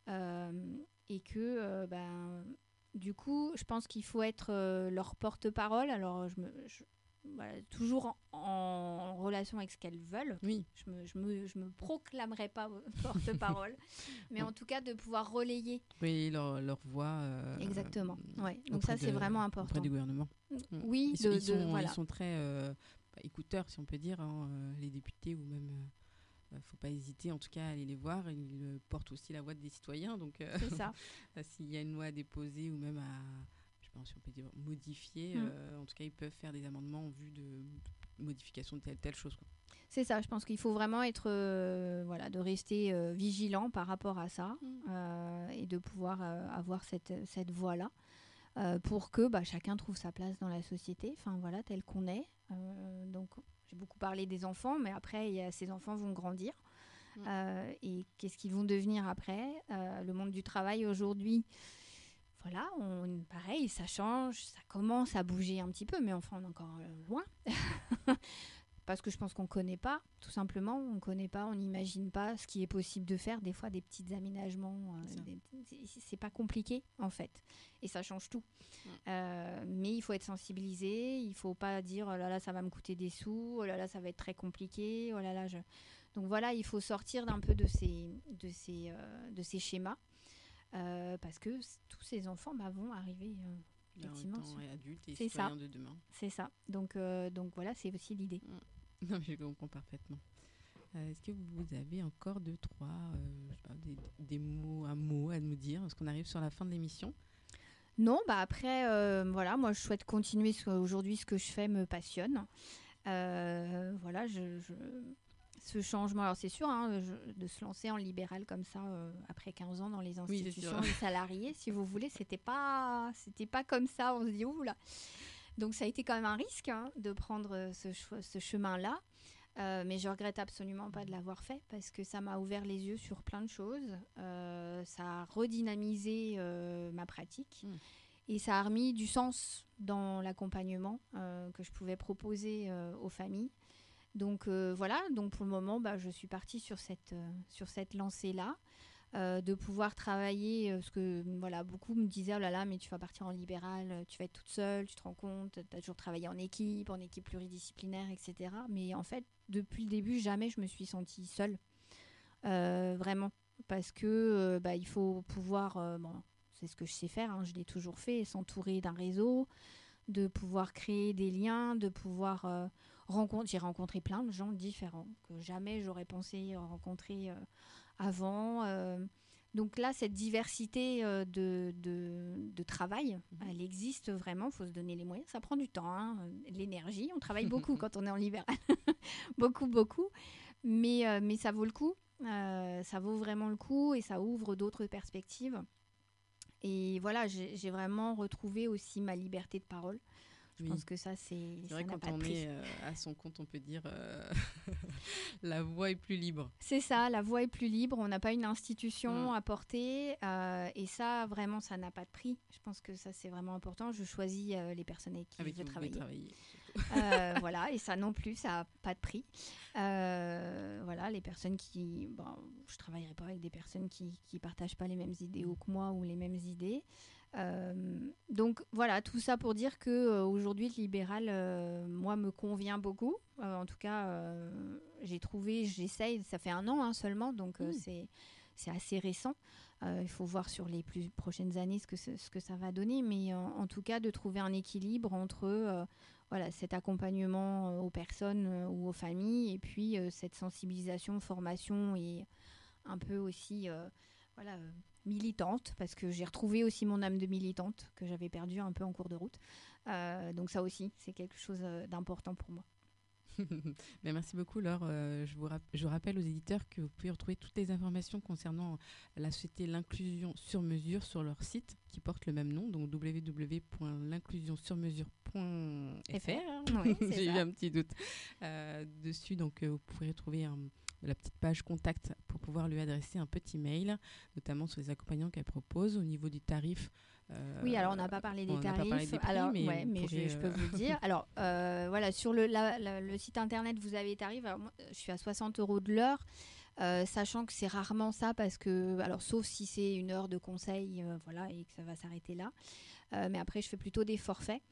et que du coup, je pense qu'il faut être leur porte-parole. Alors, voilà, toujours en relation avec ce qu'elles veulent. Oui. Je me proclamerai pas porte-parole, mais en tout cas de pouvoir relayer. Oui, leur voix. Exactement. Ouais. Donc ça, c'est vraiment important. Auprès du gouvernement. Oui, ils sont très écouteurs, si on peut dire, les députés ou même. Faut pas hésiter, en tout cas, à aller les voir. Ils portent aussi la voix des citoyens. Donc, c'est ça. S'il y a une loi à déposer ou même à, je sais pas si on peut dire modifier, en tout cas, ils peuvent faire des amendements en vue de modification de telle chose, quoi. C'est ça, je pense qu'il faut vraiment être, de rester vigilant par rapport à ça et de pouvoir avoir cette voix-là pour que chacun trouve sa place dans la société, tel qu'on est. Donc, j'ai beaucoup parlé des enfants, mais après, ces enfants vont grandir. Et qu'est-ce qu'ils vont devenir après ? Le monde du travail aujourd'hui, voilà, pareil, ça change, ça commence à bouger un petit peu, mais enfin, on est encore loin. Parce que je pense qu'on ne connaît pas, tout simplement. On ne connaît pas, on n'imagine pas ce qui est possible de faire. Des fois, des petits aménagements, c'est pas compliqué, en fait. Et ça change tout. Mais il faut être sensibilisé. Il ne faut pas dire, oh là là, ça va me coûter des sous. Oh là là, ça va être très compliqué. Oh là là, Donc voilà, il faut sortir d'un peu de ces schémas. Parce que tous ces enfants vont arriver... effectivement, adultes et citoyens de demain. C'est ça. Donc voilà, c'est aussi l'idée. Non, mais je comprends parfaitement. Est-ce que vous avez encore 2, 3 des mots, un mot à nous dire? Est-ce qu'on arrive sur la fin de l'émission? Non, après, voilà, moi je souhaite continuer aujourd'hui, ce que je fais me passionne. Voilà, ce changement, alors c'est sûr, de se lancer en libéral comme ça, après 15 ans dans les institutions, les salariés, si vous voulez, c'était pas comme ça, on se dit, ouh là. Donc ça a été quand même un risque de prendre ce chemin-là, mais je regrette absolument pas de l'avoir fait, parce que ça m'a ouvert les yeux sur plein de choses, ça a redynamisé ma pratique, et ça a remis du sens dans l'accompagnement que je pouvais proposer aux familles. Donc voilà, donc pour le moment, je suis partie sur cette lancée-là, de pouvoir travailler, parce que voilà, beaucoup me disaient, oh là là, mais tu vas partir en libéral, tu vas être toute seule, tu te rends compte, tu as toujours travaillé en équipe pluridisciplinaire, etc. Mais en fait, depuis le début, jamais je me suis sentie seule, vraiment, parce que il faut pouvoir, c'est ce que je sais faire, je l'ai toujours fait, s'entourer d'un réseau, de pouvoir créer des liens, de pouvoir j'ai rencontré plein de gens différents que jamais j'aurais pensé rencontrer avant. Donc là, cette diversité de travail, elle existe vraiment. Il faut se donner les moyens. Ça prend du temps, l'énergie. On travaille beaucoup quand on est en libéral. beaucoup, beaucoup. Mais ça vaut le coup. Ça vaut vraiment le coup et ça ouvre d'autres perspectives. Et voilà, j'ai vraiment retrouvé aussi ma liberté de parole. Je pense que ça, c'est vrai, quand on est à son compte, on peut dire la voix est plus libre. C'est ça, la voix est plus libre. On n'a pas une institution à porter. Et ça, vraiment, ça n'a pas de prix. Je pense que ça, c'est vraiment important. Je choisis les personnes avec qui je veux travailler. Voilà, et ça non plus, ça n'a pas de prix. Voilà, les personnes qui... Bon, je ne travaillerai pas avec des personnes qui ne partagent pas les mêmes idéaux que moi ou les mêmes idées. Donc voilà, tout ça pour dire que aujourd'hui le libéral moi me convient beaucoup, en tout cas j'essaye, ça fait 1 an seulement, donc c'est assez récent, il faut voir sur les prochaines années ce que ça va donner, mais en tout cas de trouver un équilibre entre voilà, cet accompagnement aux personnes ou aux familles, et puis cette sensibilisation, formation et un peu aussi voilà, militante, parce que j'ai retrouvé aussi mon âme de militante que j'avais perdue un peu en cours de route. Donc ça aussi, c'est quelque chose d'important pour moi. Mais merci beaucoup, Laure. Je vous rappelle aux éditeurs que vous pouvez retrouver toutes les informations concernant la société L'Inclusion sur mesure sur leur site qui porte le même nom, donc www.l'inclusionsurmesure.fr. Oui, c'est J'ai eu ça. un petit doute dessus, donc vous pourrez trouver la petite page contact pour pouvoir lui adresser un petit mail, notamment sur les accompagnants qu'elle propose au niveau du tarif. Oui, alors on n'a pas parlé des On n'a tarifs. pas parlé des prix, Alors, mais ouais, vous mais pourrez, je peux vous le dire. Alors, voilà, sur le site internet, vous avez les tarifs. Alors, moi, je suis à 60 € de l'heure, sachant que c'est rarement ça, parce que, alors, sauf si c'est une heure de conseil, voilà, et que ça va s'arrêter là. Mais après, je fais plutôt des forfaits.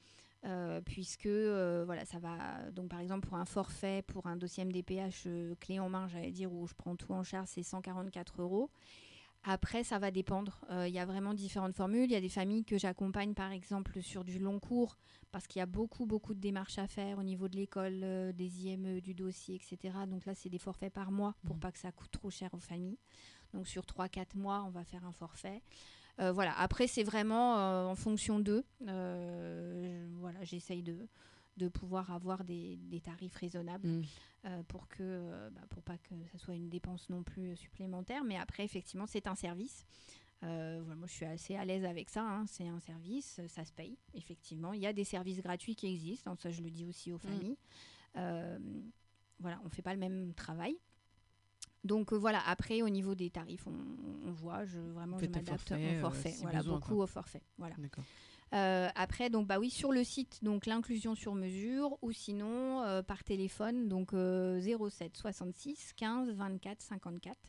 Puisque voilà, ça va. Donc, par exemple, pour un forfait, pour un dossier MDPH clé en main, j'allais dire, où je prends tout en charge, c'est 144 €. Après, ça va dépendre. Il y a vraiment différentes formules. Il y a des familles que j'accompagne, par exemple, sur du long cours, parce qu'il y a beaucoup, beaucoup de démarches à faire au niveau de l'école, des IME, du dossier, etc. Donc là, c'est des forfaits par mois pour pas que ça coûte trop cher aux familles. Donc sur 3-4 mois, on va faire un forfait. Voilà. Après, c'est vraiment en fonction d'eux. Voilà, j'essaye de pouvoir avoir des tarifs raisonnables pour pas que ça soit une dépense non plus supplémentaire. Mais après, effectivement, c'est un service. Voilà, moi, je suis assez à l'aise avec ça. Hein. C'est un service, ça se paye, effectivement. Il y a des services gratuits qui existent, donc ça, je le dis aussi aux familles. Voilà, on ne fait pas le même travail. Donc voilà, après au niveau des tarifs, on voit, je m'adapte au forfait, si voilà, besoin, beaucoup quoi. au forfait, voilà. D'accord. Après, donc bah oui, sur le site, donc l'inclusion sur mesure, ou sinon par téléphone, donc 07 66 15 24 54.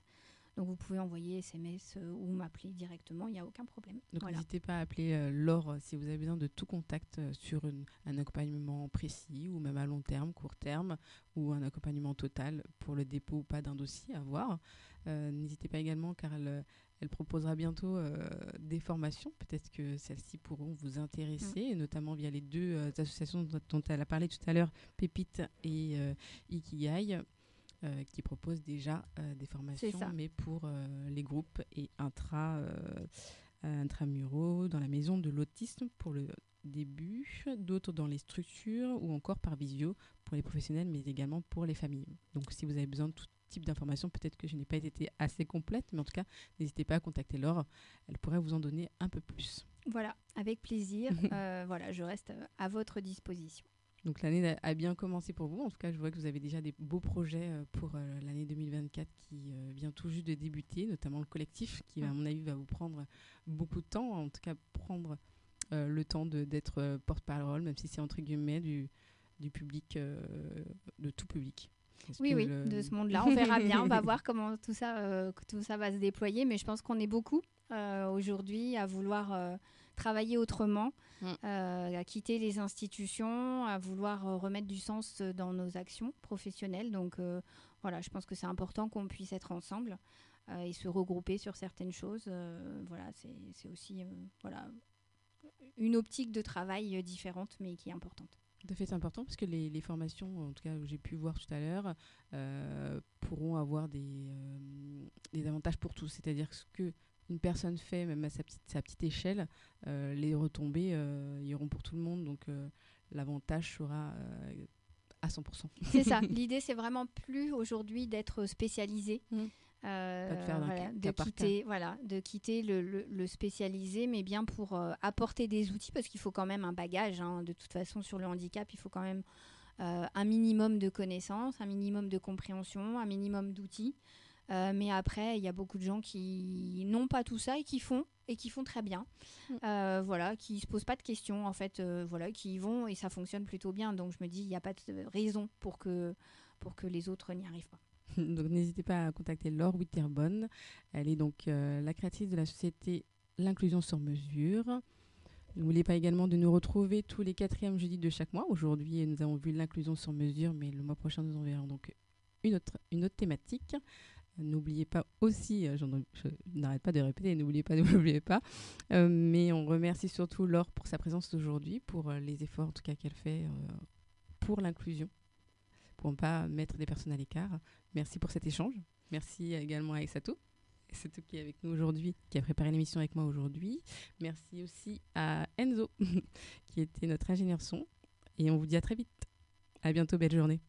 Donc vous pouvez envoyer SMS ou m'appeler directement, il n'y a aucun problème. Donc Voilà. n'hésitez pas à appeler Laure si vous avez besoin de tout contact sur un accompagnement précis ou même à long terme, court terme, ou un accompagnement total pour le dépôt ou pas d'un dossier à voir. N'hésitez pas également car elle proposera bientôt des formations. Peut-être que celles-ci pourront vous intéresser, et notamment via les deux associations dont elle a parlé tout à l'heure, Pépite et Ikigai. Qui propose déjà des formations, mais pour les groupes et intramuraux dans la maison de l'autisme pour le début, d'autres dans les structures ou encore par visio pour les professionnels, mais également pour les familles. Donc si vous avez besoin de tout type d'informations, peut-être que je n'ai pas été assez complète, mais en tout cas, n'hésitez pas à contacter Laure, elle pourrait vous en donner un peu plus. Voilà, avec plaisir. Voilà, je reste à votre disposition. Donc l'année a bien commencé pour vous. En tout cas, je vois que vous avez déjà des beaux projets pour l'année 2024 qui vient tout juste de débuter, notamment le collectif qui, à mon avis, va vous prendre beaucoup de temps. En tout cas, prendre le temps d'être porte-parole, même si c'est entre guillemets du public, de tout public. Oui, de ce monde-là. On verra bien. On va voir comment tout ça va se déployer. Mais je pense qu'on est beaucoup aujourd'hui à vouloir travailler autrement, à quitter les institutions, à vouloir remettre du sens dans nos actions professionnelles. Donc voilà, je pense que c'est important qu'on puisse être ensemble et se regrouper sur certaines choses. Voilà, c'est aussi voilà, une optique de travail différente, mais qui est importante. Tout à fait, c'est important parce que les formations, en tout cas que j'ai pu voir tout à l'heure, pourront avoir des avantages pour tous. C'est-à-dire que ce qu'une personne fait, même à sa petite échelle, les retombées iront pour tout le monde. Donc l'avantage sera à 100%. C'est ça. L'idée, c'est vraiment plus aujourd'hui d'être spécialisé. Pas de faire de quitter le spécialisé, mais bien pour apporter des outils, parce qu'il faut quand même un bagage. Hein, de toute façon, sur le handicap, il faut quand même un minimum de connaissances, un minimum de compréhension, un minimum d'outils. Mais après, il y a beaucoup de gens qui n'ont pas tout ça et qui font très bien. Voilà, qui ne se posent pas de questions, en fait, voilà, qui y vont et ça fonctionne plutôt bien. Donc, je me dis, il n'y a pas de raison pour que les autres n'y arrivent pas. Donc n'hésitez pas à contacter Laure Witterbonne. Elle est donc la créatrice de la société L'Inclusion sur mesure. N'oubliez pas également de nous retrouver tous les 4e jeudis de chaque mois. Aujourd'hui, nous avons vu l'inclusion sur mesure, mais le mois prochain, nous en verrons donc une autre thématique. N'oubliez pas aussi, je n'arrête pas de répéter, n'oubliez pas. Mais on remercie surtout Laure pour sa présence aujourd'hui, pour les efforts en tout cas qu'elle fait pour l'inclusion, pour ne pas mettre des personnes à l'écart. Merci pour cet échange. Merci également à Aïssatou. Aïssatou qui est avec nous aujourd'hui, qui a préparé l'émission avec moi aujourd'hui. Merci aussi à Enzo, qui était notre ingénieur son. Et on vous dit à très vite. À bientôt, belle journée.